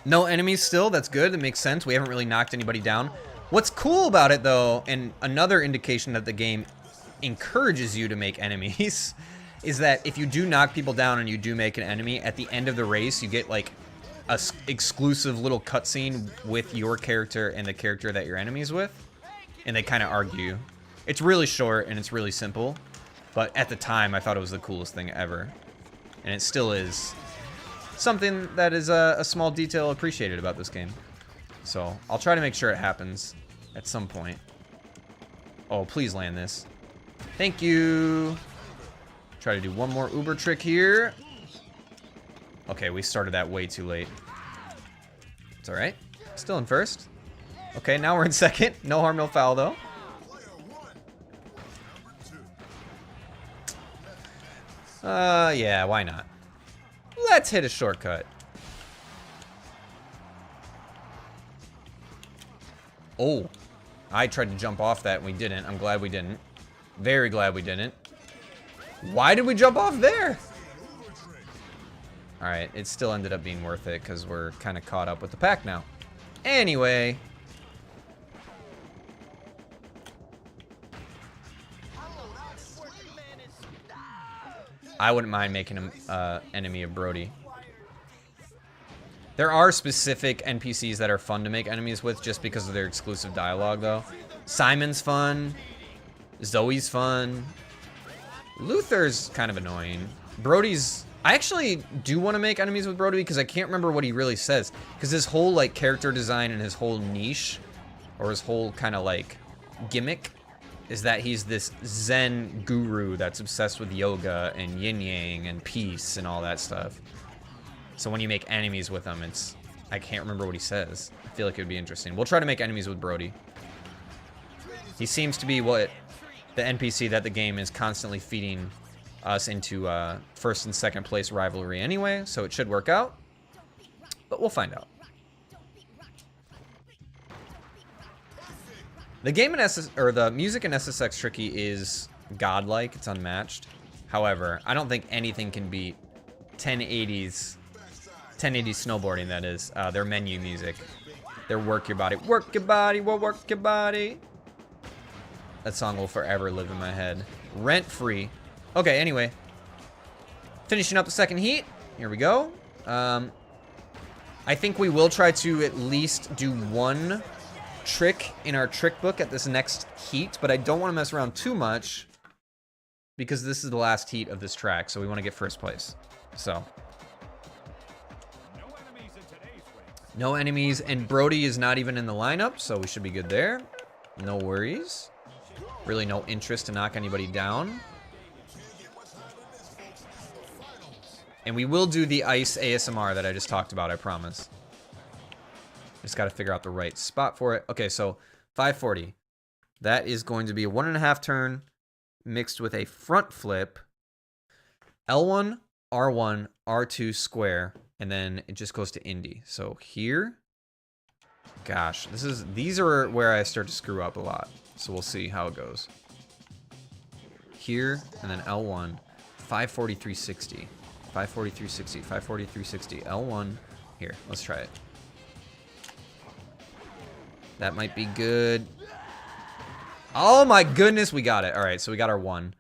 No enemies still. That's good. That makes sense. We haven't really knocked anybody down. What's cool about it, though, and another indication that the game encourages you to make enemies, is that if you do knock people down and you do make an enemy, at the end of the race, you get, like, a exclusive little cutscene with your character and the character that your enemy's with, and they kind of argue. It's really short, and it's really simple. But at the time, I thought it was the coolest thing ever. And it still is something that is a small detail appreciated about this game. So I'll try to make sure it happens at some point. Oh, please land this. Thank you. Try to do one more Uber trick here. Okay, we started that way too late. It's all right. Still in first. Okay, now we're in second. No harm, no foul, though. Yeah, why not? Let's hit a shortcut. Oh, I tried to jump off that and we didn't. I'm glad we didn't. Very glad we didn't. Why did we jump off there? All right, it still ended up being worth it because we're kind of caught up with the pack now. Anyway. I wouldn't mind making him enemy of Brody. There are specific NPCs that are fun to make enemies with just because of their exclusive dialogue, though. Simon's fun. Zoe's fun. Luther's kind of annoying. Brody's... I actually do want to make enemies with Brody because I can't remember what he really says. Because his whole, like, character design and his whole niche, or his whole kind of, like, gimmick, is that he's this Zen guru that's obsessed with yoga and yin-yang and peace and all that stuff. So when you make enemies with him, it's... I can't remember what he says. I feel like it would be interesting. We'll try to make enemies with Brody. He seems to be what... the NPC that the game is constantly feeding us into first and second place rivalry anyway, so it should work out. But we'll find out. The game in the music in SSX Tricky is godlike. It's unmatched. However, I don't think anything can beat 1080s snowboarding. That is their menu music. Their work your body, work your body, work your body. That song will forever live in my head, rent free. Okay, anyway, finishing up the second heat. Here we go. I think we will try to at least do one trick in our trick book at this next heat, but I don't want to mess around too much because this is the last heat of this track, so we want to get first place. So. No enemies in today's race. No enemies, and Brody is not even in the lineup, so we should be good there. No worries. Really no interest to knock anybody down. And we will do the ice ASMR that I just talked about, I promise. Just got to figure out the right spot for it. Okay, so 540. That is going to be a 1.5 turn mixed with a front flip. L1, R1, R2 square, and then it just goes to Indy. So here, gosh, these are where I start to screw up a lot. So we'll see how it goes. Here, and then L1, 540, 360. 540, 360, 540, 360, L1. Here, let's try it. That might be good. Oh my goodness, we got it. All right, so we got our 1.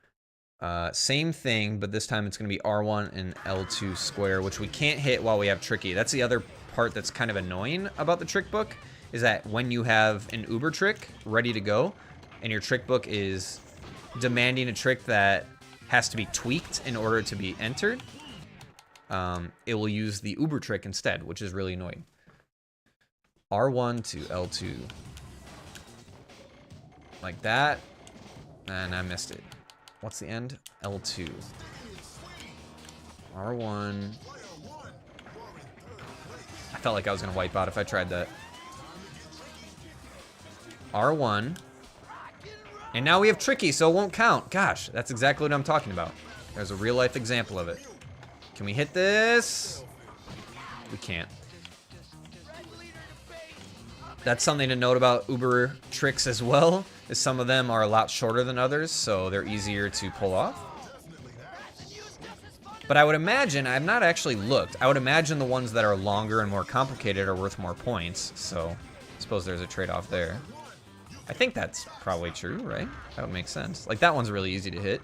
Same thing, but this time it's going to be R1 and L2 square, which we can't hit while we have Tricky. That's the other part that's kind of annoying about the trick book, is that when you have an Uber trick ready to go, and your trick book is demanding a trick that has to be tweaked in order to be entered, it will use the Uber trick instead, which is really annoying. R1 to L2. Like that. And I missed it. What's the end? L2. R1. I felt like I was going to wipe out if I tried that. R1. And now we have Tricky, so it won't count. Gosh, that's exactly what I'm talking about. There's a real-life example of it. Can we hit this? We can't. That's something to note about Uber tricks as well, is some of them are a lot shorter than others, so they're easier to pull off. But I would imagine, I've not actually looked, I would imagine the ones that are longer and more complicated are worth more points, so I suppose there's a trade-off there. I think that's probably true, right? That would make sense. Like, that one's really easy to hit.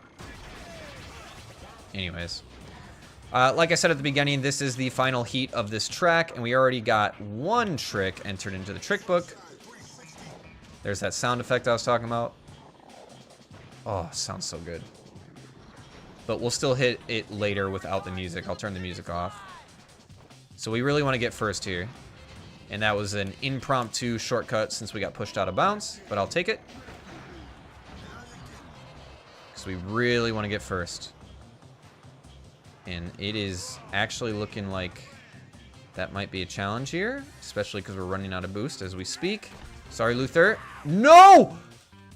Anyways. Like I said at the beginning, this is the final heat of this track, and we already got 1 trick entered into the trick book. There's that sound effect I was talking about. Oh, sounds so good. But we'll still hit it later without the music. I'll turn the music off. So we really want to get first here. And that was an impromptu shortcut since we got pushed out of bounds, but I'll take it. Because we really want to get first. And it is actually looking like that might be a challenge here, especially because we're running out of boost as we speak. Sorry, Luther. No!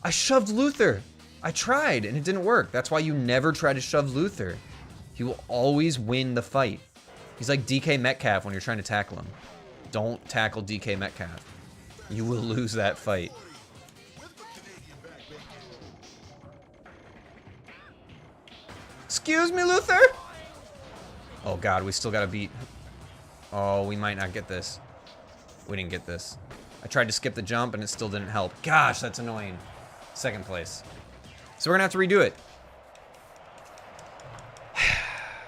I shoved Luther. I tried, and it didn't work. That's why you never try to shove Luther. He will always win the fight. He's like DK Metcalf when you're trying to tackle him. Don't tackle DK Metcalf. You will lose that fight. Excuse me, Luther? Oh god, we still gotta beat. Oh, we might not get this. We didn't get this. I tried to skip the jump and it still didn't help. Gosh, that's annoying. 2nd place. So we're gonna have to redo it.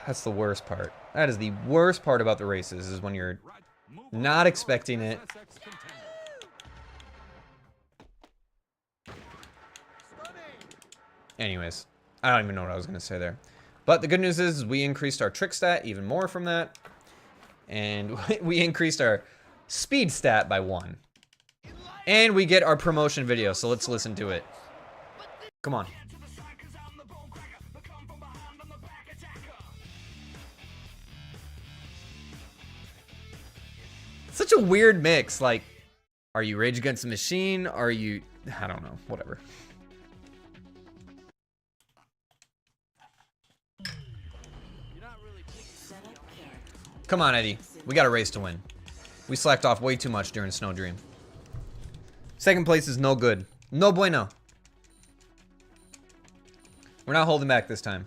That's the worst part. That is the worst part about the races, is when you're not expecting it. Anyways, I don't even know what I was gonna say there. But the good news is we increased our trick stat even more from that. And we increased our speed stat by 1. And we get our promotion video, so let's listen to it. Come on. Such a weird mix. Like, are you Rage Against the Machine? Are you... I don't know. Whatever. Come on, Eddie. We got a race to win. We slacked off way too much during Snow Dream. 2nd place is no good. No bueno. We're not holding back this time.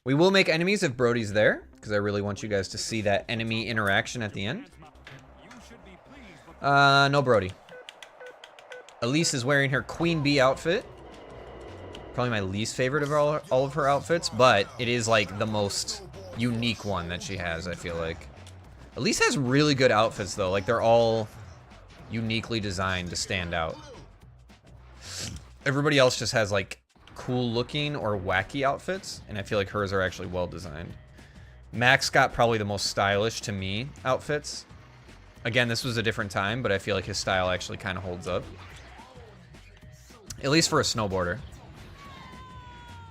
We will make enemies if Brody's there, because I really want you guys to see that enemy interaction at the end. No Brody. Elise is wearing her Queen Bee outfit. Probably my least favorite of all of her outfits, but it is like the most unique one that she has, I feel like. Elise has really good outfits though, like they're all uniquely designed to stand out. Everybody else just has like cool looking or wacky outfits, and I feel like hers are actually well designed. Max got probably the most stylish to me outfits. Again, this was a different time, but I feel like his style actually kind of holds up. At least for a snowboarder.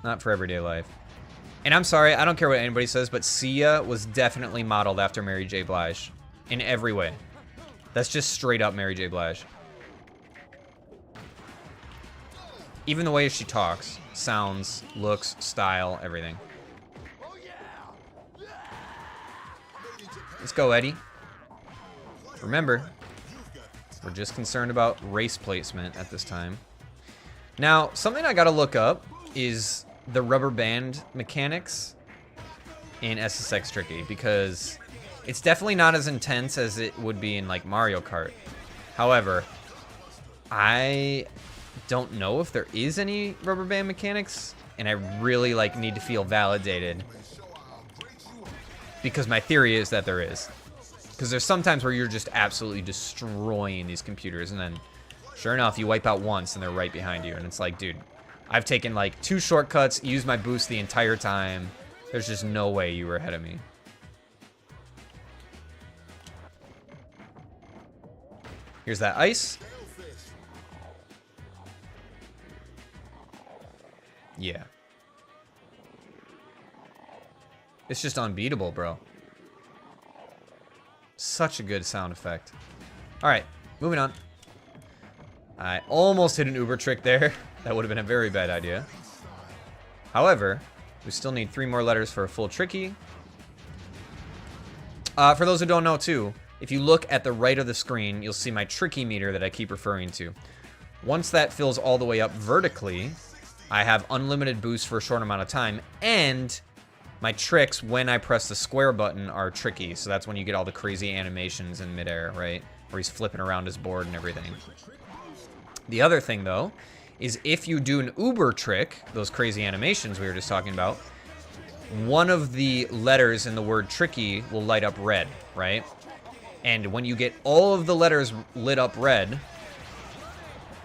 Not for everyday life. And I'm sorry, I don't care what anybody says, but Sia was definitely modeled after Mary J. Blige. In every way. That's just straight up Mary J. Blige. Even the way she talks, sounds, looks, style, everything. Let's go, Eddie. Remember, we're just concerned about race placement at this time. Now, something I gotta look up is the rubber band mechanics in SSX Tricky, because it's definitely not as intense as it would be in like Mario Kart. However, I don't know if there is any rubber band mechanics, and I really like need to feel validated, because my theory is that there is. Because there's sometimes where you're just absolutely destroying these computers, and then sure enough you wipe out once and they're right behind you, and it's like, dude, I've taken like 2 shortcuts, used my boost the entire time. There's just no way you were ahead of me. Here's that ice. Yeah. It's just unbeatable, bro. Such a good sound effect. Alright, moving on. I almost hit an Uber trick there. That would have been a very bad idea. However, we still need 3 more letters for a full Tricky. For those who don't know too, if you look at the right of the screen, you'll see my Tricky meter that I keep referring to. Once that fills all the way up vertically, I have unlimited boost for a short amount of time, and my tricks when I press the square button are tricky. So that's when you get all the crazy animations in midair, right? Where he's flipping around his board and everything. The other thing though, is if you do an Uber trick, those crazy animations we were just talking about, one of the letters in the word tricky will light up red, right? And when you get all of the letters lit up red,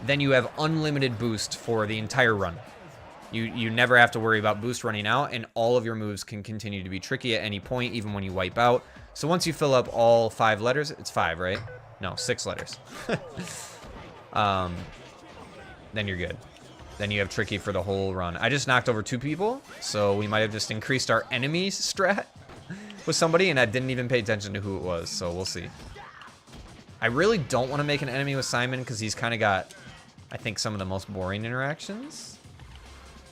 then you have unlimited boost for the entire run. You never have to worry about boost running out, and all of your moves can continue to be tricky at any point, even when you wipe out. So once you fill up all 5 letters, it's 5, right? No, 6 letters. Then you're good. Then you have Tricky for the whole run. I just knocked over 2 people, so we might have just increased our enemy strat with somebody, and I didn't even pay attention to who it was, so we'll see. I really don't want to make an enemy with Simon, because he's kind of got, I think, some of the most boring interactions.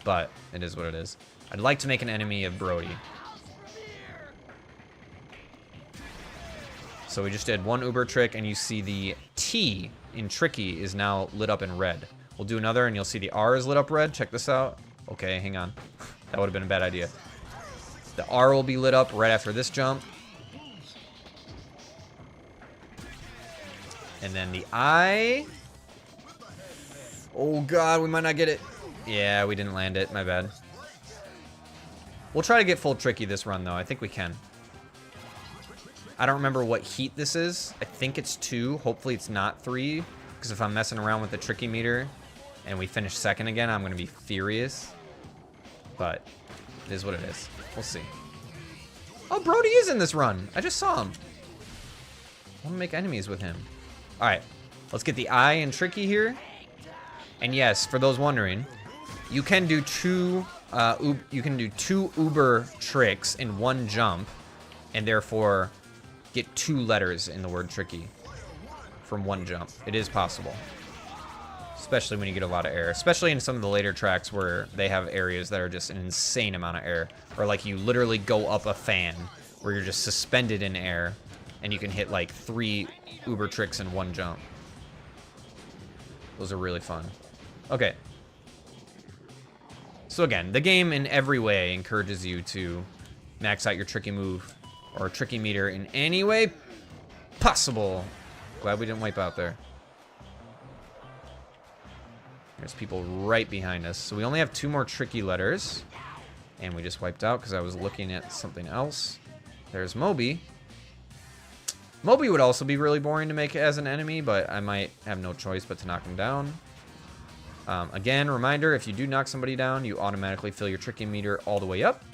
But it is what it is. I'd like to make an enemy of Brody. So we just did 1 Uber trick, and you see the T in Tricky is now lit up in red. We'll do another, and you'll see the R is lit up red. Check this out. Okay, hang on. That would have been a bad idea. The R will be lit up right after this jump. And then the I. Oh, God, we might not get it. Yeah, we didn't land it. My bad. We'll try to get full Tricky this run, though. I think we can. I don't remember what heat this is. I think it's 2. Hopefully it's not 3. Because if I'm messing around with the Tricky meter and we finish second again, I'm going to be furious. But it is what it is. We'll see. Oh, Brody is in this run. I just saw him. I want to make enemies with him. All right. Let's get the I in Tricky here. And yes, for those wondering, you can do 2 Uber tricks in 1 jump, and therefore get 2 letters in the word Tricky from 1 jump. It is possible, especially when you get a lot of air, especially in some of the later tracks where they have areas that are just an insane amount of air, or like you literally go up a fan where you're just suspended in air and you can hit like 3 Uber tricks in 1 jump. Those are really fun. Okay. So again, the game in every way encourages you to max out your Tricky move or Tricky meter in any way possible. Glad we didn't wipe out there. There's people right behind us. So we only have 2 more Tricky letters. And we just wiped out because I was looking at something else. There's Moby. Moby would also be really boring to make as an enemy, but I might have no choice but to knock him down. Again, reminder, if you do knock somebody down, you automatically fill your tricking meter all the way up.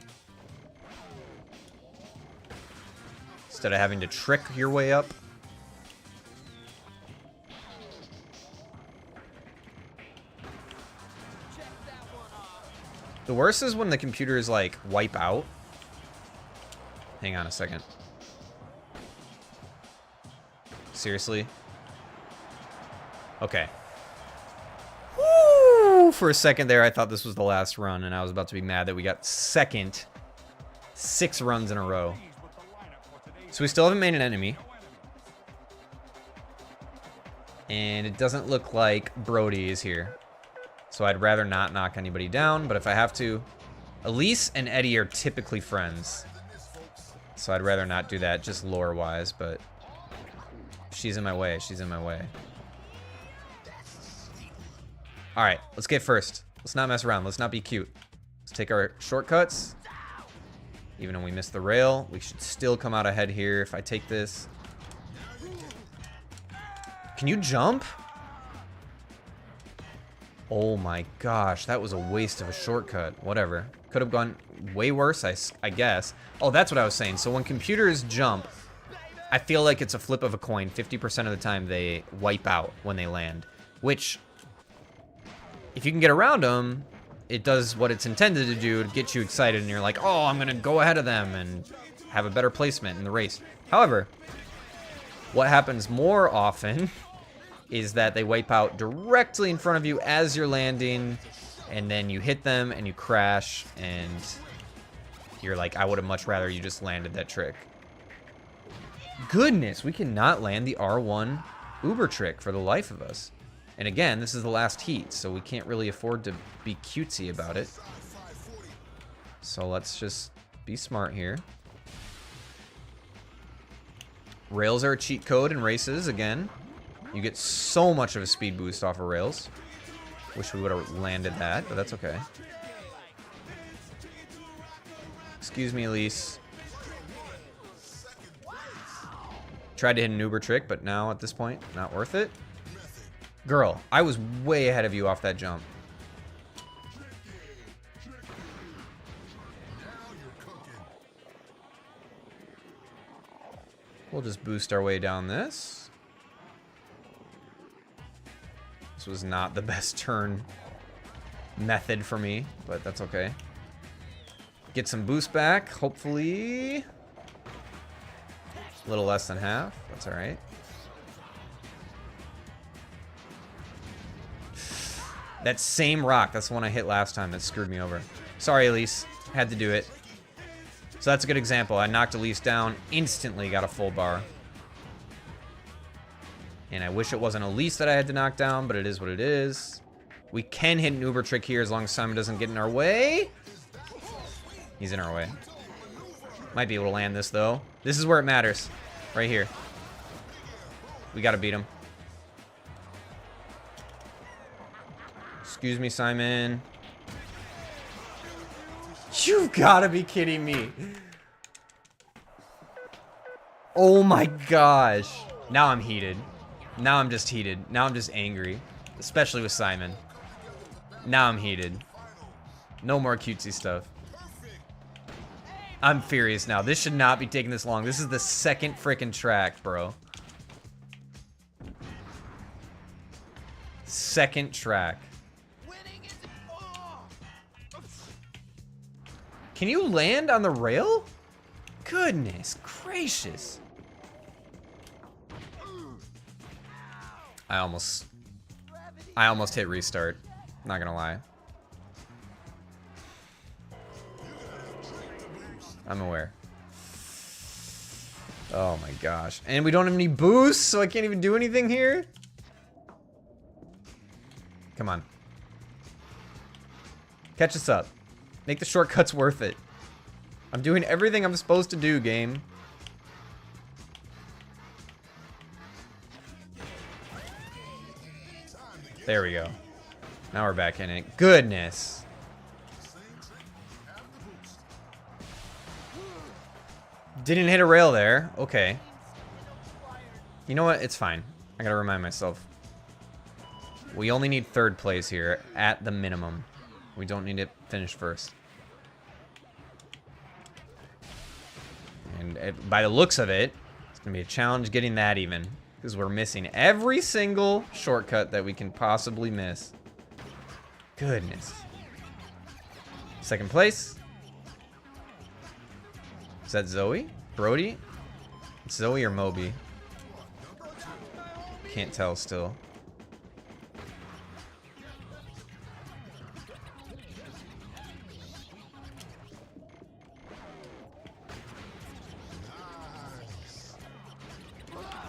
Instead of having to trick your way up. The worst is when the computers, like, wipe out. Hang on a second. Seriously? Okay. Woo! For a second there, I thought this was the last run, and I was about to be mad that we got second 6 runs in a row. So we still haven't made an enemy. And it doesn't look like Brody is here. So I'd rather not knock anybody down, but if I have to... Elise and Eddie are typically friends. So I'd rather not do that, just lore-wise, but... She's in my way, she's in my way. Alright, let's get first. Let's not mess around, let's not be cute. Let's take our shortcuts. Even though we missed the rail, we should still come out ahead here if I take this. Can you jump? Oh my gosh, that was a waste of a shortcut. Whatever. Could have gone way worse, I guess. Oh, that's what I was saying. So when computers jump, I feel like it's a flip of a coin. 50% of the time they wipe out when they land. Which, if you can get around them, it does what it's intended to do to get you excited. And you're like, oh, I'm going to go ahead of them and have a better placement in the race. However, what happens more often is that they wipe out directly in front of you as you're landing, and then you hit them and you crash, and you're like, I would have much rather you just landed that trick. Goodness, we cannot land the R1 Uber trick for the life of us. And again, this is the last heat, so we can't really afford to be cutesy about it. So let's just be smart here. Rails are a cheat code in races, again. You get so much of a speed boost off of rails. Wish we would have landed that, but that's okay. Excuse me, Elise. Tried to hit an Uber trick, but now at this point, not worth it. Girl, I was way ahead of you off that jump. We'll just boost our way down this. This was not the best turn method for me, but that's okay. Get some boost back, hopefully. A little less than half, that's all right. That same rock, that's the one I hit last time that screwed me over. Sorry, Elise, had to do it. So that's a good example. I knocked Elise down, instantly got a full bar. And I wish it wasn't Elise that I had to knock down, but it is what it is. We can hit an Uber trick here as long as Simon doesn't get in our way. He's in our way. Might be able to land this, though. This is where it matters. Right here. We gotta beat him. Excuse me, Simon. You've gotta be kidding me. Oh my gosh. Now I'm heated. Now I'm just heated. Now I'm just angry. Especially with Simon. Now I'm heated. No more cutesy stuff. I'm furious now. This should not be taking this long. This is the second frickin' track, bro. Second track. Can you land on the rail? Goodness gracious. I almost hit restart. Not gonna lie. I'm aware. Oh my gosh. And we don't have any boosts, so I can't even do anything here? Come on. Catch us up. Make the shortcuts worth it. I'm doing everything I'm supposed to do, game. There we go. Now we're back in it. Goodness. Didn't hit a rail there. Okay. You know what? It's fine. I gotta remind myself. We only need third place here at the minimum. We don't need to finish first. And by the looks of it, it's going to be a challenge getting that even. Because we're missing every single shortcut that we can possibly miss. Goodness. Second place. Is that Zoe? Brody? It's Zoe or Moby? Can't tell still.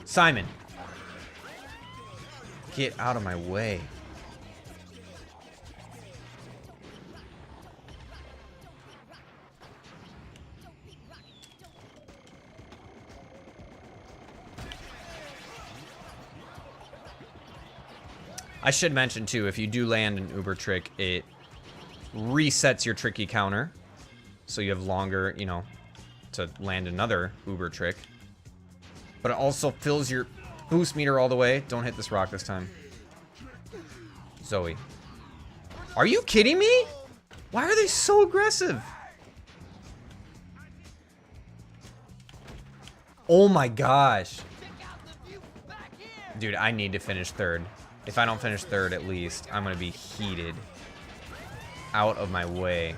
Simon. Get out of my way. I should mention too, if you do land an Uber trick, it resets your tricky counter. So you have longer, you know, to land another Uber trick. But it also fills your boost meter all the way. Don't hit this rock this time. Zoe. Are you kidding me? Why are they so aggressive? Oh my gosh. Dude, I need to finish third. If I don't finish third at least, I'm going to be heated. Out of my way.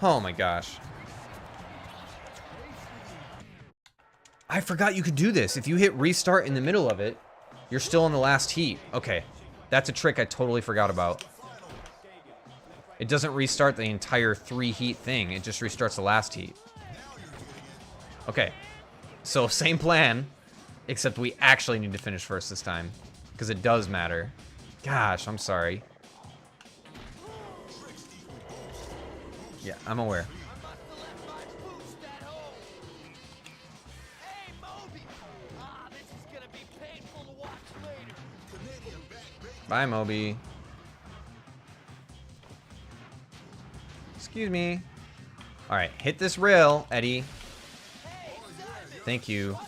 Oh my gosh. I forgot you could do this. If you hit restart in the middle of it, you're still in the last heat. Okay. That's a trick I totally forgot about. It doesn't restart the entire 3-heat thing. It just restarts the last heat. Okay. So, same plan, except we actually need to finish first this time. Because it does matter. Gosh, I'm sorry. Yeah, I'm aware. Bye, Moby. Excuse me. All right, hit this rail, Eddie. Thank you.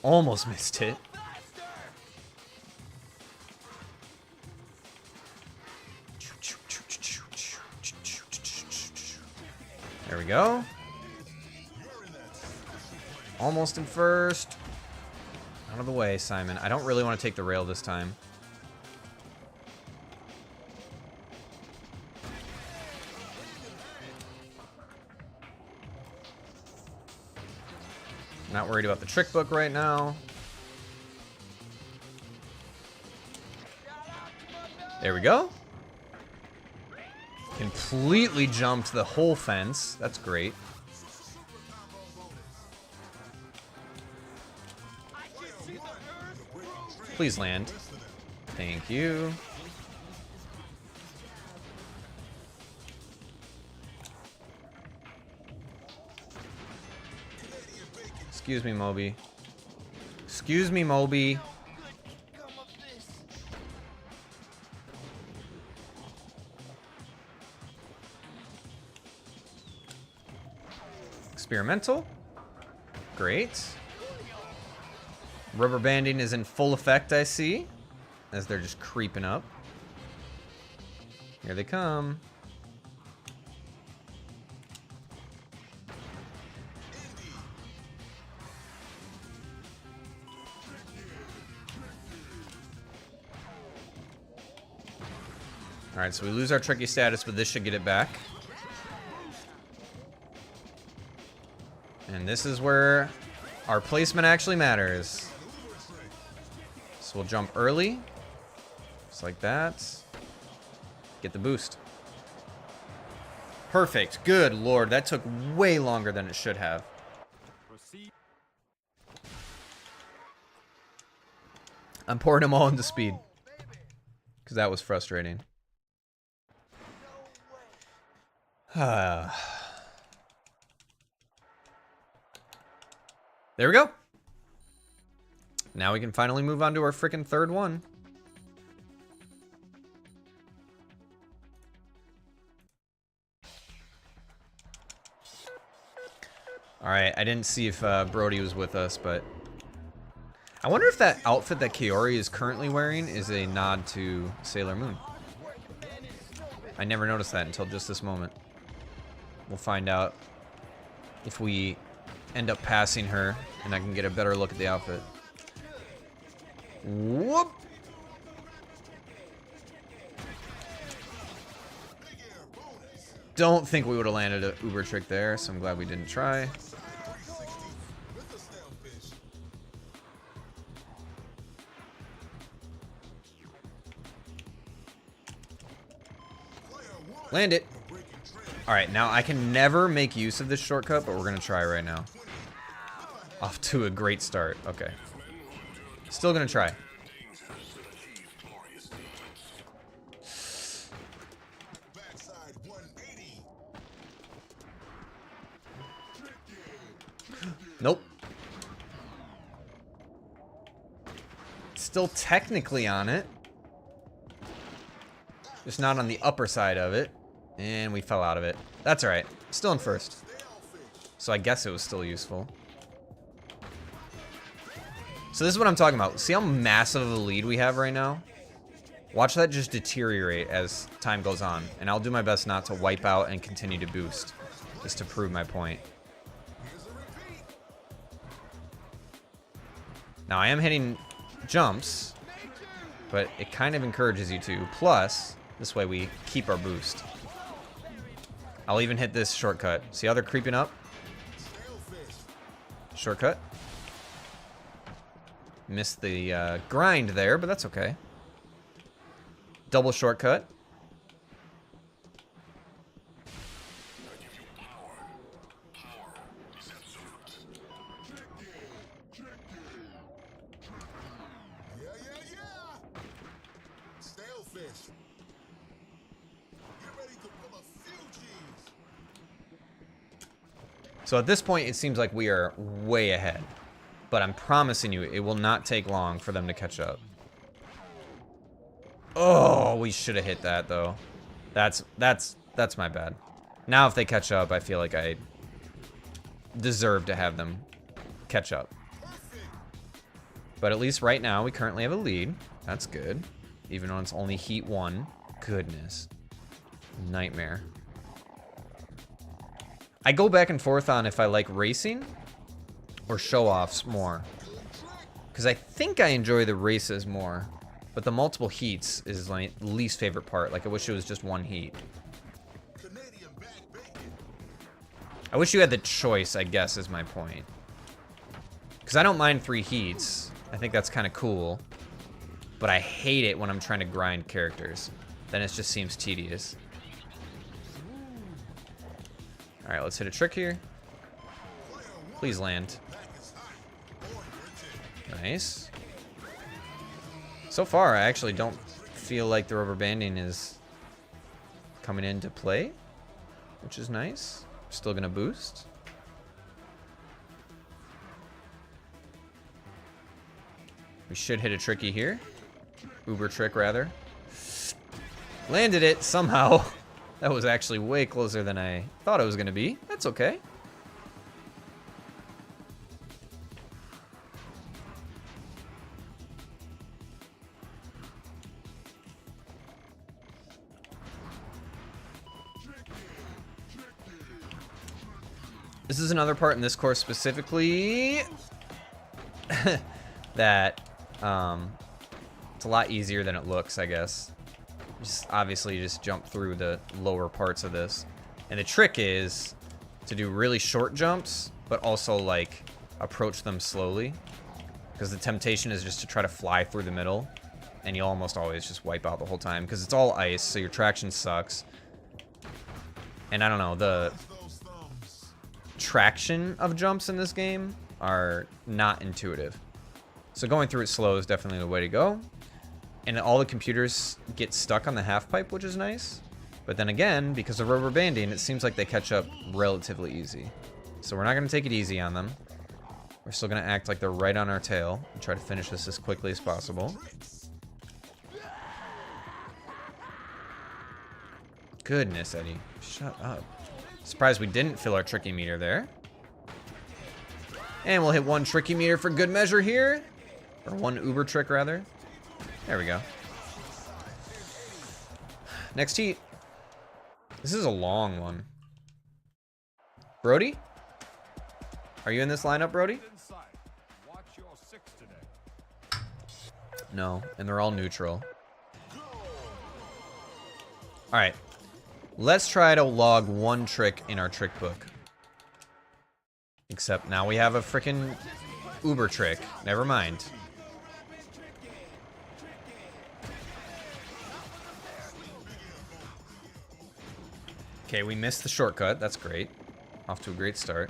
Almost missed it. There we go. Almost in first. Out of the way, Simon. I don't really want to take the rail this time. Not worried about the trick book right now. There we go. Completely jumped the whole fence. That's great. Please land. Thank you. Excuse me, Moby. Excuse me, Moby. Experimental. Great. Rubber banding is in full effect, I see. As they're just creeping up. Here they come. Alright, so we lose our tricky status, but this should get it back. And this is where our placement actually matters. So we'll jump early. Just like that. Get the boost. Perfect. Good lord, that took way longer than it should have. I'm pouring them all into speed. Because that was frustrating. There we go. Now we can finally move on to our frickin' third one. Alright, I didn't see if Brody was with us, but I wonder if that outfit that Kaori is currently wearing is a nod to Sailor Moon. I never noticed that until just this moment. We'll find out if we end up passing her and I can get a better look at the outfit. Whoop! Don't think we would have landed an uber trick there, so I'm glad we didn't try. Land it. All right, now I can never make use of this shortcut, but we're gonna try right now. Off to a great start. Okay. Still gonna try. Nope. Still technically on it. Just not on the upper side of it. And we fell out of it. That's alright. Still in first. So I guess it was still useful. So this is what I'm talking about. See how massive of a lead we have right now? Watch that just deteriorate as time goes on. And I'll do my best not to wipe out and continue to boost. Just to prove my point. Now I am hitting jumps, but it kind of encourages you to. Plus, this way we keep our boost. I'll even hit this shortcut. See how they're creeping up? Shortcut. Missed the grind there, but that's okay. Double shortcut. So at this point, it seems like we are way ahead. But I'm promising you, it will not take long for them to catch up. Oh, we should have hit that, though. That's my bad. Now if they catch up, I feel like I deserve to have them catch up. But at least right now, we currently have a lead. That's good. Even though it's only Heat 1. Goodness. Nightmare. I go back and forth on if I like racing or show-offs more. Because I think I enjoy the races more. But the multiple heats is my least favorite part. Like, I wish it was just one heat. I wish you had the choice, I guess, is my point. Because I don't mind 3 heats. I think that's kind of cool. But I hate it when I'm trying to grind characters. Then it just seems tedious. Alright, let's hit a trick here. Please land. Nice. So far, I actually don't feel like the rubber banding is coming into play, which is nice. Still gonna boost. We should hit a tricky here. Uber trick, rather. Landed it somehow. That was actually way closer than I thought it was gonna be. That's okay. This is another part in this course specifically that it's a lot easier than it looks, I guess. Just obviously just jump through the lower parts of this. And the trick is to do really short jumps, but also like approach them slowly. Because the temptation is just to try to fly through the middle. And you'll almost always just wipe out the whole time. Because it's all ice, so your traction sucks. And I don't know, the traction of jumps in this game are not intuitive. So going through it slow is definitely the way to go. And all the computers get stuck on the half pipe, which is nice. But then again, because of rubber banding, it seems like they catch up relatively easy. So we're not going to take it easy on them. We're still going to act like they're right on our tail and try to finish this as quickly as possible. Goodness, Eddie. Shut up. Surprised we didn't fill our tricky meter there. And we'll hit 1 tricky meter for good measure here. Or one uber trick, rather. There we go. Next heat. This is a long one. Brody? Are you in this lineup, Brody? No, and they're all neutral. Alright. Let's try to log one trick in our trick book. Except now we have a freaking uber trick. Never mind. Okay, we missed the shortcut. That's great. Off to a great start.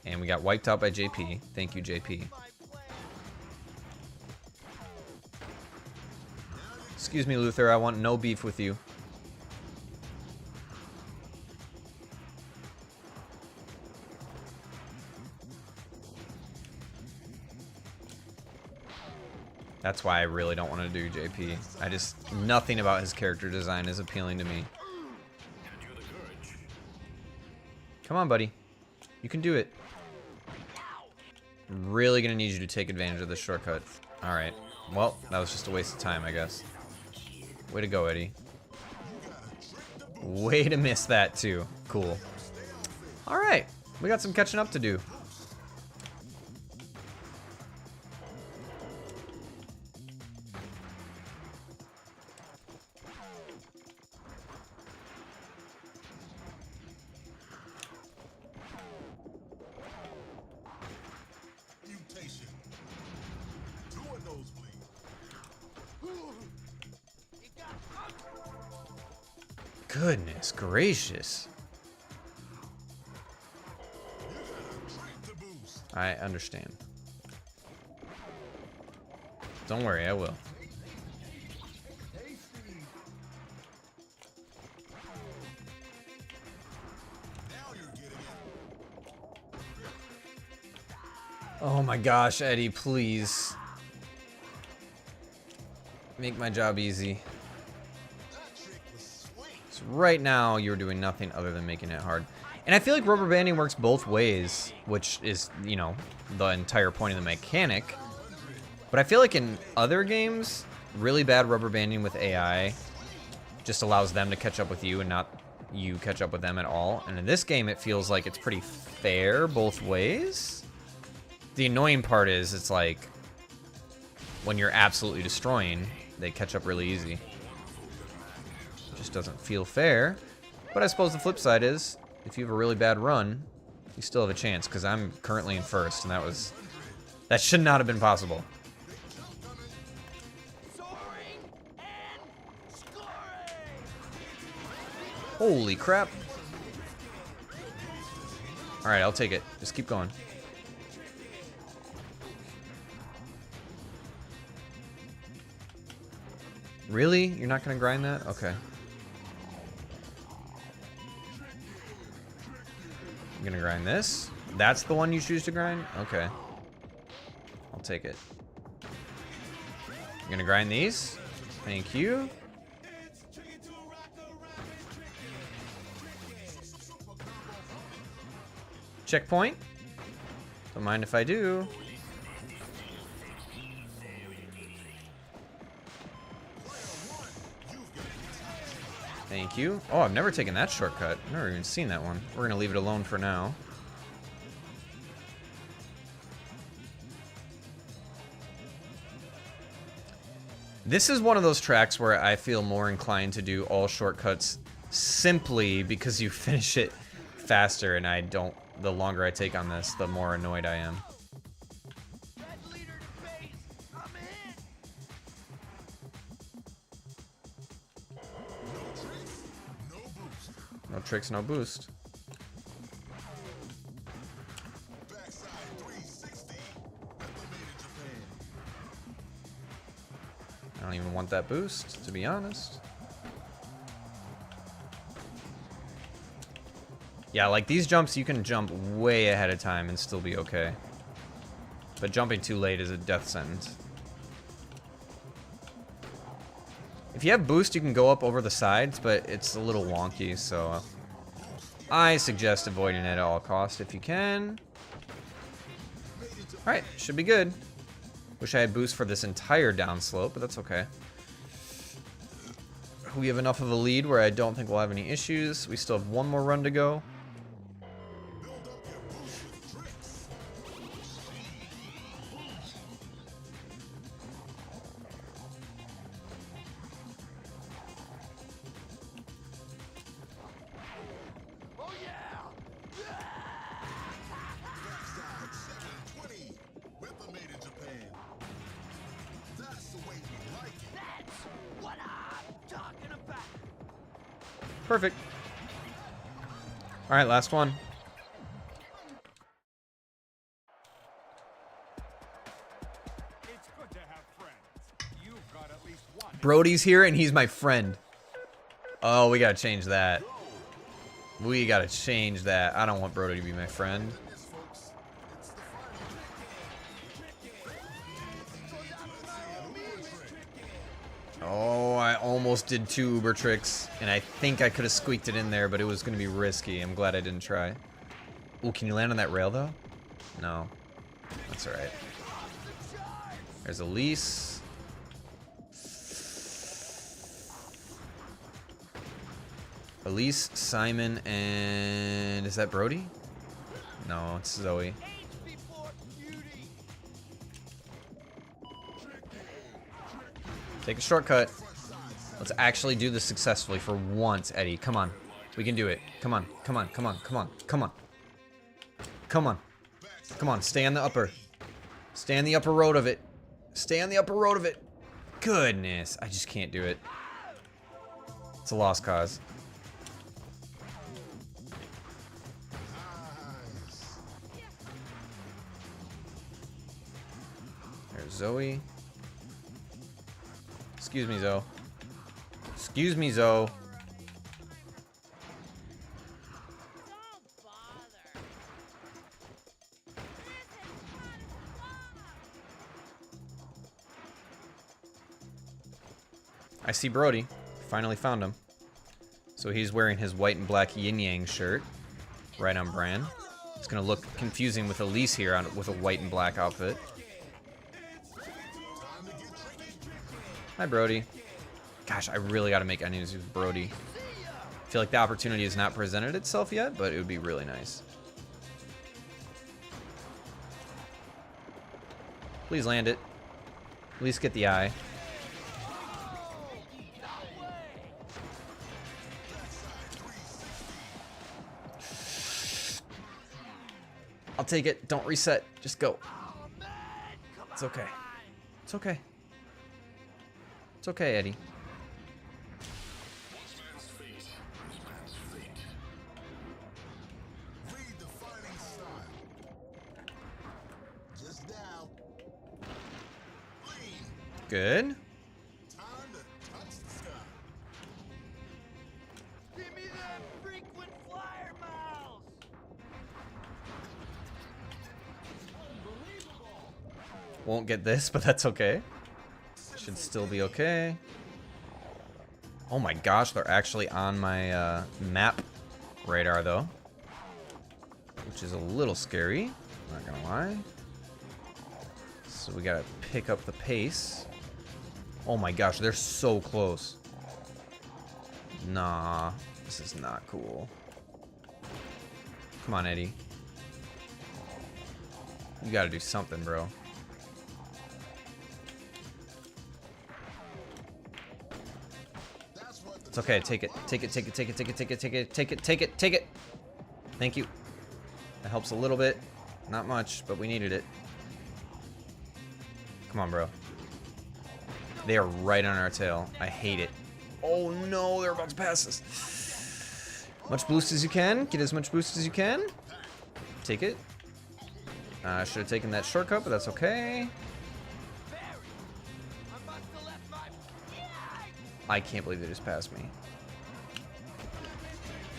And we got wiped out by JP. Thank you, JP. Excuse me, Luther. I want no beef with you. That's why I really don't want to do JP. Nothing about his character design is appealing to me. Come on, buddy. You can do it. Really gonna need you to take advantage of this shortcut. Alright. Well, that was just a waste of time, I guess. Way to go, Eddie. Way to miss that, too. Cool. Alright. We got some catching up to do. Goodness gracious. I understand. Don't worry, I will. Oh my gosh, Eddie, please. Make my job easy. So right now, you're doing nothing other than making it hard. And I feel like rubber banding works both ways, which is, you know, the entire point of the mechanic. But I feel like in other games, really bad rubber banding with AI just allows them to catch up with you and not you catch up with them at all. And in this game, it feels like it's pretty fair both ways. The annoying part is, it's like, when you're absolutely destroying, they catch up really easy. It just doesn't feel fair. But I suppose the flip side is, if you have a really bad run, you still have a chance, because I'm currently in first, and that should not have been possible. Holy crap. Alright, I'll take it. Just keep going. Really? You're not gonna grind that? Okay. I'm gonna grind this. That's the one you choose to grind? Okay. I'll take it. I'm gonna grind these. Thank you. Checkpoint. Don't mind if I do. Thank you. Oh, I've never taken that shortcut. I've never even seen that one. We're gonna leave it alone for now. This is one of those tracks where I feel more inclined to do all shortcuts simply because you finish it faster, and I don't. The longer I take on this, the more annoyed I am. No tricks, no boost. I don't even want that boost, to be honest. Yeah, like these jumps, you can jump way ahead of time and still be okay. But jumping too late is a death sentence. If you have boost, you can go up over the sides, but it's a little wonky, so I suggest avoiding it at all costs if you can. Alright, should be good. Wish I had boost for this entire downslope, but that's okay. We have enough of a lead where I don't think we'll have any issues. We still have one more run to go. Perfect. All right, last one. It's good to have friends. You've got at least one. Brody's here and he's my friend. Oh, we gotta change that. We gotta change that. I don't want Brody to be my friend. Oh, I almost did 2 Uber tricks, and I think I could have squeaked it in there, but it was going to be risky. I'm glad I didn't try. Ooh, can you land on that rail, though? No. That's alright. There's Elise. Elise, Simon, and... is that Brody? No, it's Zoe. Take a shortcut. Let's actually do this successfully for once, Eddie. Come on. We can do it. Come on. Come on. Come on. Come on. Come on. Come on. Come on. Stay on the upper. Stay on the upper road of it. Stay on the upper road of it. Goodness. I just can't do it. It's a lost cause. There's Zoe. Excuse me, Zoe. Excuse me, Zoe. I see Brody. Finally found him. So he's wearing his white and black yin-yang shirt. Right on brand. It's gonna look confusing with Elise here with a white and black outfit. Hi, Brody. Gosh, I really gotta make enemies with Brody. I feel like the opportunity has not presented itself yet, but it would be really nice. Please land it. At least get the eye. I'll take it. Don't reset. Just go. It's okay. It's okay. It's okay, Eddie. Good. Won't get this, but that's okay. Should still be okay. Oh my gosh, they're actually on my map radar though, which is a little scary, not gonna lie. So we gotta pick up the pace. Oh my gosh, they're so close. Nah, this is not cool. Come on, Eddie. You gotta do something, bro. It's okay, take it. Take it, take it, take it, take it, take it, take it, take it, take it, take it. Thank you. That helps a little bit. Not much, but we needed it. Come on, bro. They are right on our tail. I hate it. Oh no, they're about to pass us. Much boost as you can. Get as much boost as you can. Take it. I should have taken that shortcut, but that's okay. I can't believe they just passed me.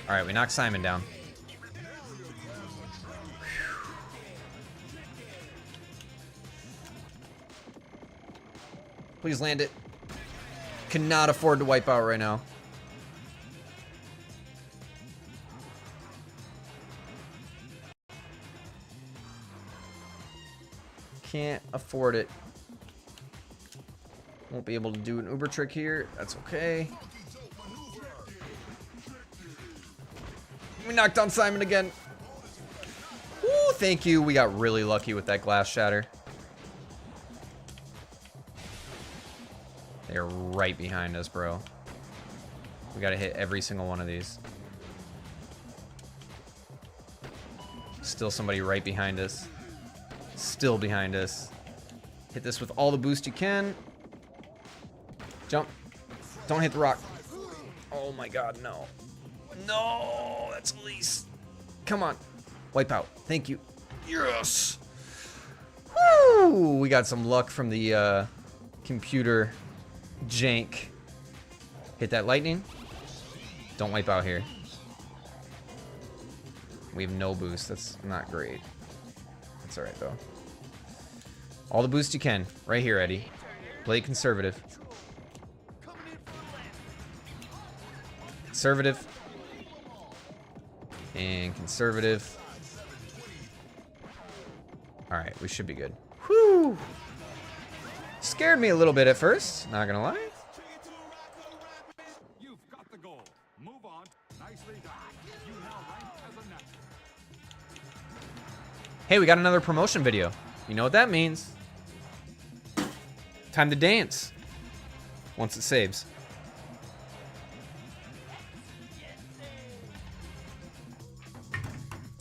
Alright, we knocked Simon down. Please land it. Cannot afford to wipe out right now. Can't afford it. Won't be able to do an uber trick here. That's okay. We knocked down Simon again. Ooh, thank you. We got really lucky with that glass shatter. They're right behind us, bro. We gotta hit every single one of these. Still somebody right behind us. Still behind us. Hit this with all the boost you can. Jump. Don't hit the rock. Oh my god, no. No, that's Elise. Come on. Wipe out. Thank you. Yes. Woo! We got some luck from the computer jank. Hit that lightning. Don't wipe out here. We have no boost. That's not great. That's alright, though. All the boost you can. Right here, Eddie. Play conservative. Conservative. And conservative. Alright, we should be good. Whew! Scared me a little bit at first, not gonna lie. You've got the goal. Move on. Nicely done. You now rank as a natural. Hey, we got another promotion video. You know what that means. Time to dance. Once it saves.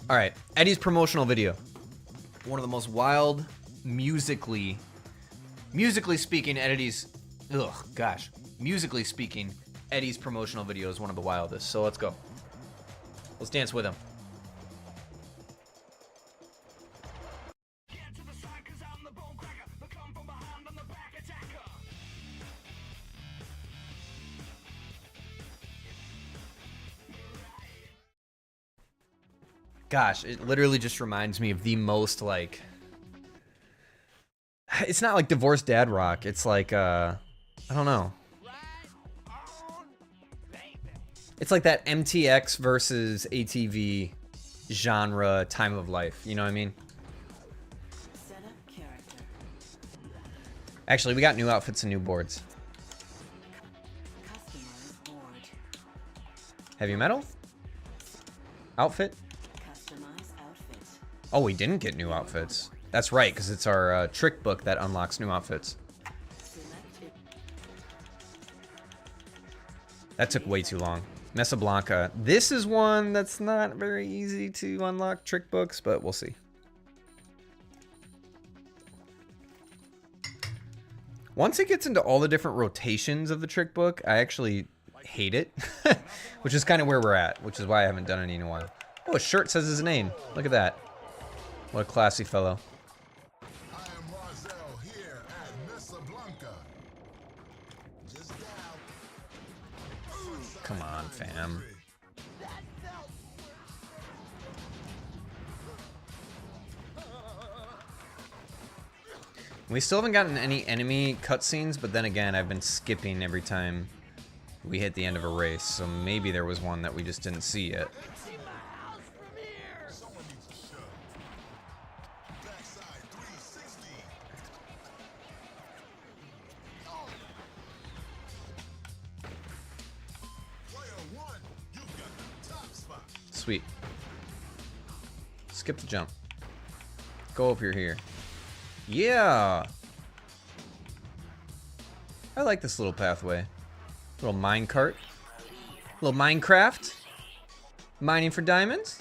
Alright, Eddie's promotional video. One of the most wild, musically speaking, musically speaking, Eddie's promotional video is one of the wildest. So let's go. Let's dance with him. Gosh, it literally just reminds me of the most, like... It's not like divorced dad rock. It's like, I don't know. It's like that MTX versus ATV genre time of life. You know what I mean? Actually, we got new outfits and new boards. Heavy metal? Outfit? Oh, we didn't get new outfits. That's right, because it's our trick book that unlocks new outfits. That took way too long. Mesa Blanca. This is one that's not very easy to unlock trick books, but we'll see. Once it gets into all the different rotations of the trick book, I actually hate it. Which is kind of where we're at, which is why I haven't done any in a while. Oh, a shirt says his name. Look at that. What a classy fellow. Come on, fam. We still haven't gotten any enemy cutscenes, but then again, I've been skipping every time we hit the end of a race, so maybe there was one that we just didn't see yet. Sweet. Skip the jump. Go over here. Yeah! I like this little pathway. Little minecart. Little Minecraft. Mining for diamonds.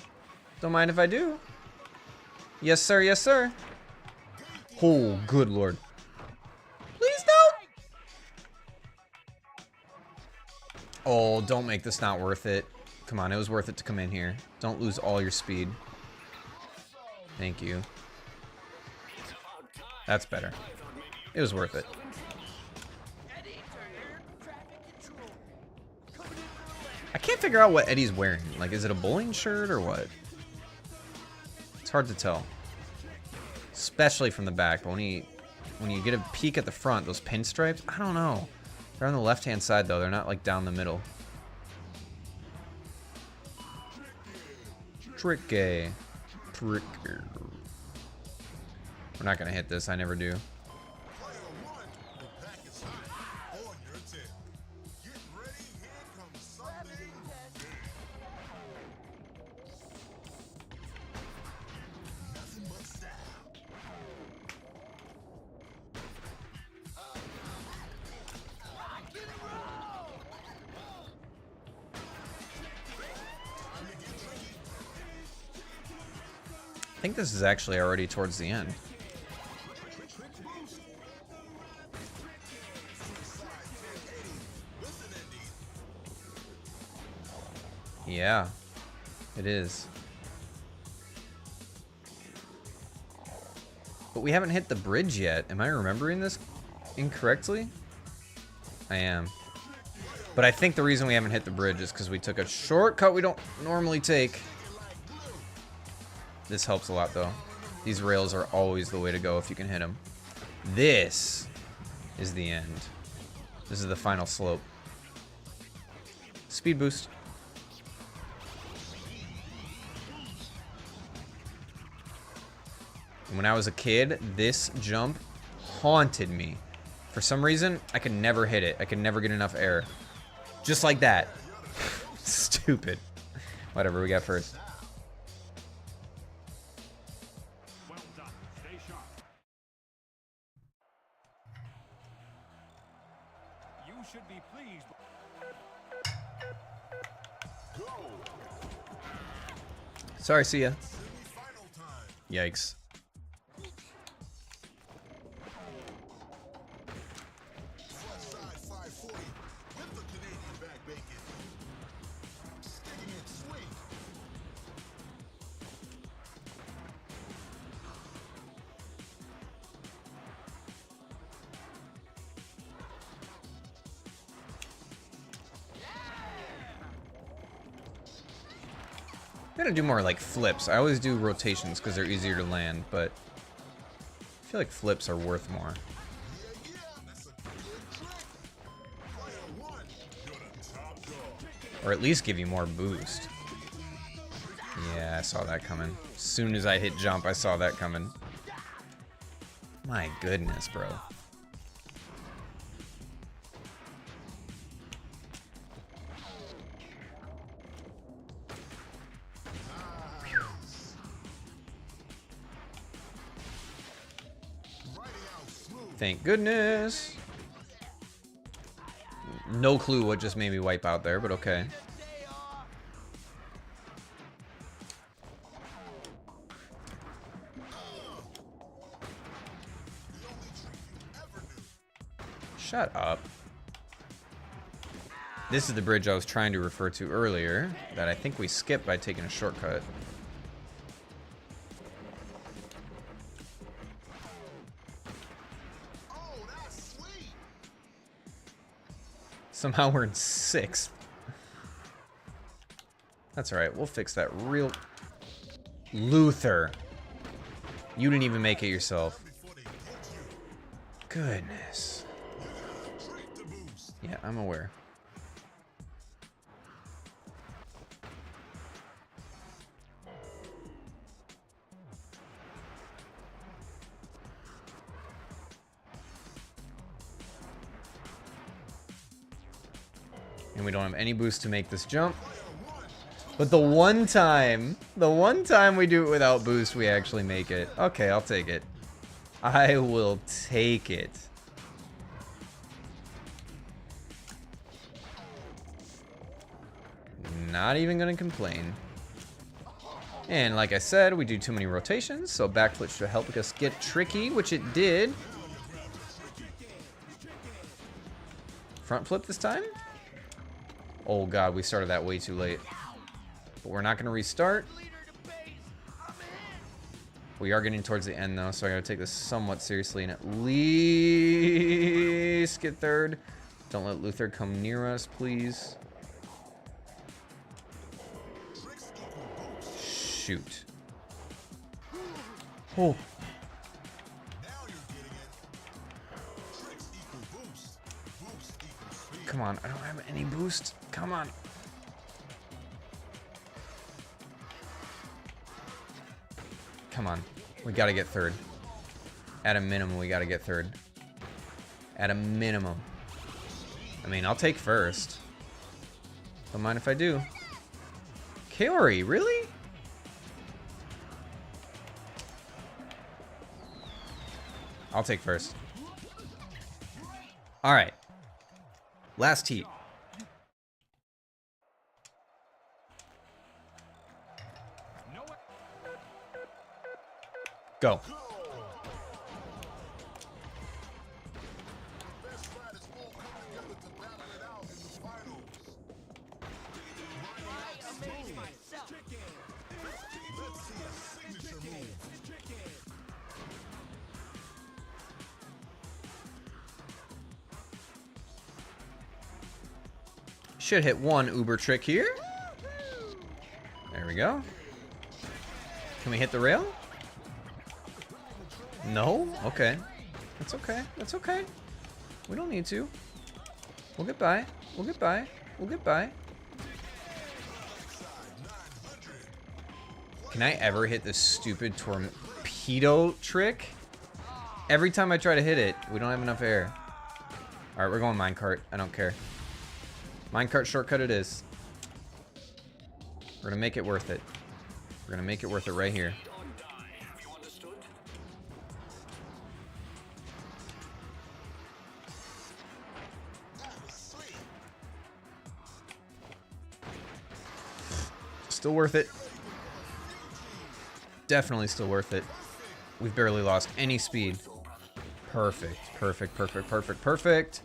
Don't mind if I do. Yes, sir. Yes, sir. Oh, good lord. Please don't! Oh, don't make this not worth it. Come on, it was worth it to come in here. Don't lose all your speed. Thank you. That's better. It was worth it. I can't figure out what Eddie's wearing. Like, is it a bowling shirt or what? It's hard to tell. Especially from the back. But when you get a peek at the front, those pinstripes, I don't know. They're on the left-hand side, though. They're not, like, down the middle. Tricky. Tricky. We're not gonna hit this. I never do. think this is actually already towards the end. Yeah, it is. But we haven't hit the bridge yet. Am I remembering this incorrectly? I am. But I think the reason we haven't hit the bridge is because we took a shortcut we don't normally take. This helps a lot, though. These rails are always the way to go if you can hit them. This is the end. This is the final slope. Speed boost. When I was a kid, this jump haunted me. For some reason, I could never hit it. I could never get enough air. Just like that. Stupid. Whatever, we got first. Well done. Stay sharp. You should be pleased. Sorry, see ya. Yikes. I'm gonna do more like flips. I always do rotations because they're easier to land, but I feel like flips are worth more. Or at least give you more boost. Yeah, I saw that coming. As soon as I hit jump, I saw that coming. My goodness, bro. Thank goodness. No clue what just made me wipe out there, but okay. Shut up. This is the bridge I was trying to refer to earlier that I think we skipped by taking a shortcut. Somehow we're in 6th. That's alright, we'll fix that real... Luther. You didn't even make it yourself. Goodness. Yeah, I'm aware. And we don't have any boost to make this jump. But the one time we do it without boost, we actually make it. Okay, I'll take it. I will take it. Not even gonna complain. And like I said, we do too many rotations, so backflip should help us get tricky, which it did. Front flip this time? Oh god, we started that way too late. But we're not gonna restart. We are getting towards the end though, so I gotta take this somewhat seriously and at least get third. Don't let Luther come near us, please. Shoot. Oh. Come on, I don't have any boost. Come on. Come on. We gotta get third. At a minimum, we gotta get third. At a minimum. I mean, I'll take first. Don't mind if I do. Kaori, really? I'll take first. Alright. Last heat. Go. Should hit one uber trick here. There we go. Can we hit the rail? No? Okay. That's okay. That's okay. We don't need to. We'll get by. We'll get by. We'll get by. Can I ever hit this stupid torpedo trick? Every time I try to hit it, we don't have enough air. Alright, we're going minecart. I don't care. Minecart shortcut it is. We're gonna make it worth it. We're gonna make it worth it right here. Still worth it. Definitely still worth it. We've barely lost any speed. Perfect, perfect, perfect, perfect, perfect.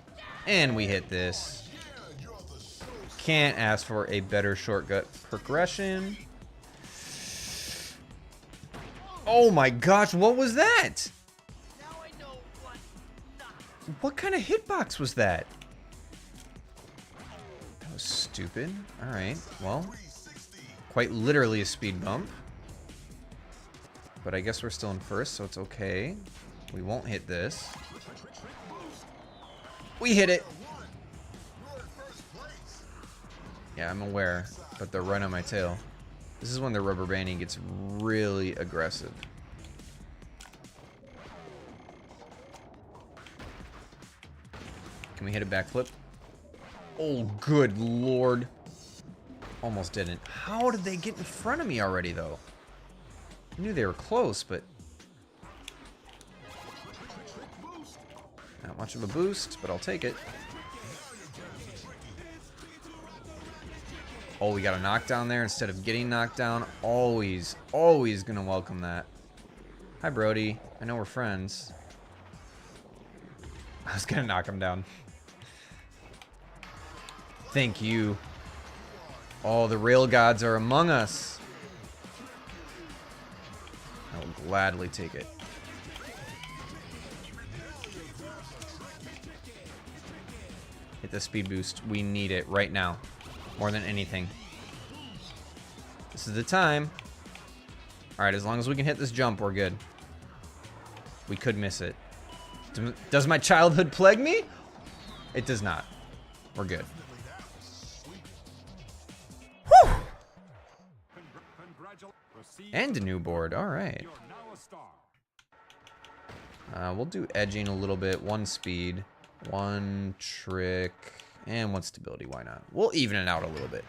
And we hit this. Can't ask for a better shortcut progression. Oh my gosh, what was that? What kind of hitbox was that? That was stupid. Alright, well. Quite literally a speed bump. But I guess we're still in first, so it's okay. We won't hit this. We hit it! Yeah, I'm aware, but they're right on my tail. This is when the rubber banding gets really aggressive. Can we hit a backflip? Oh, good lord. Almost didn't. How did they get in front of me already, though? I knew they were close, but... not much of a boost, but I'll take it. Oh, we got a knockdown there instead of getting knocked down. Always, always gonna welcome that. Hi, Brody. I know we're friends. I was gonna knock him down. Thank you. Oh, the rail gods are among us. I will gladly take it. Hit the speed boost. We need it right now. More than anything. This is the time. Alright, as long as we can hit this jump, we're good. We could miss it. Does my childhood plague me? It does not. We're good. Whew! And a new board. Alright. We'll do edging a little bit. One speed. One trick. And one stability, why not? We'll even it out a little bit.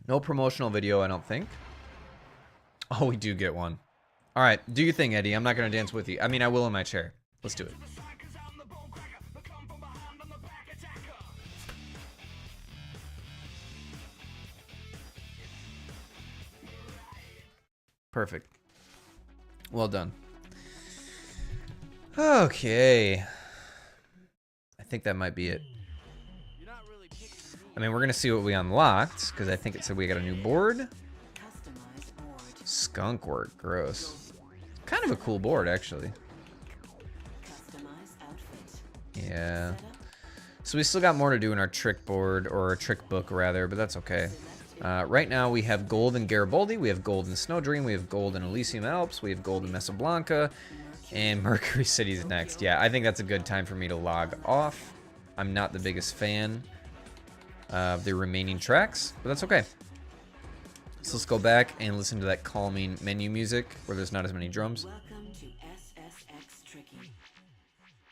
No promotional video, I don't think. Oh, we do get one. Alright, do your thing, Eddie. I'm not going to dance with you. I mean, I will in my chair. Let's do it. Perfect. Well done. Okay. I think that might be it. I mean, we're going to see what we unlocked, because I think it said we got a new board. Skunk work. Gross. Kind of a cool board, actually. Yeah. So we still got more to do in our trick board, or our trick book, rather, but that's okay. Right now, we have gold in Garibaldi, we have gold in Snowdream, we have gold in Elysium Alps, we have gold in Mesablanca, and Mercury City's next. Yeah, I think that's a good time for me to log off. I'm not the biggest fan of the remaining tracks, but that's okay. So let's go back and listen to that calming menu music where there's not as many drums. Welcome to SSX Tricky.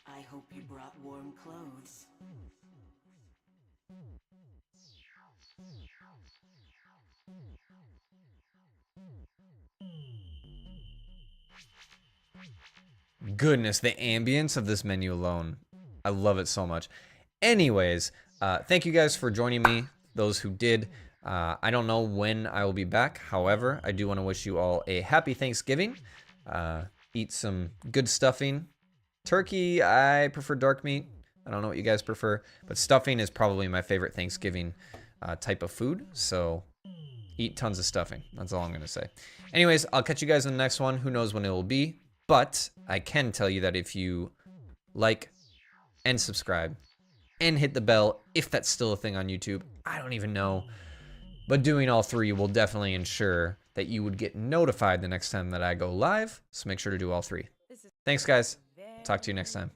I hope you brought warm clothes. Goodness, the ambience of this menu alone. I love it so much. Anyways, thank you guys for joining me. Those who did. I don't know when I will be back. However, I do want to wish you all a happy Thanksgiving. Eat some good stuffing. Turkey, I prefer dark meat. I don't know what you guys prefer, but stuffing is probably my favorite Thanksgiving type of food. So eat tons of stuffing. That's all I'm going to say. Anyways, I'll catch you guys in the next one. Who knows when it will be, but I can tell you that if you like and subscribe and hit the bell, if that's still a thing on YouTube, I don't even know. But doing all three will definitely ensure that you would get notified the next time that I go live. So make sure to do all three. Thanks, guys. Talk to you next time.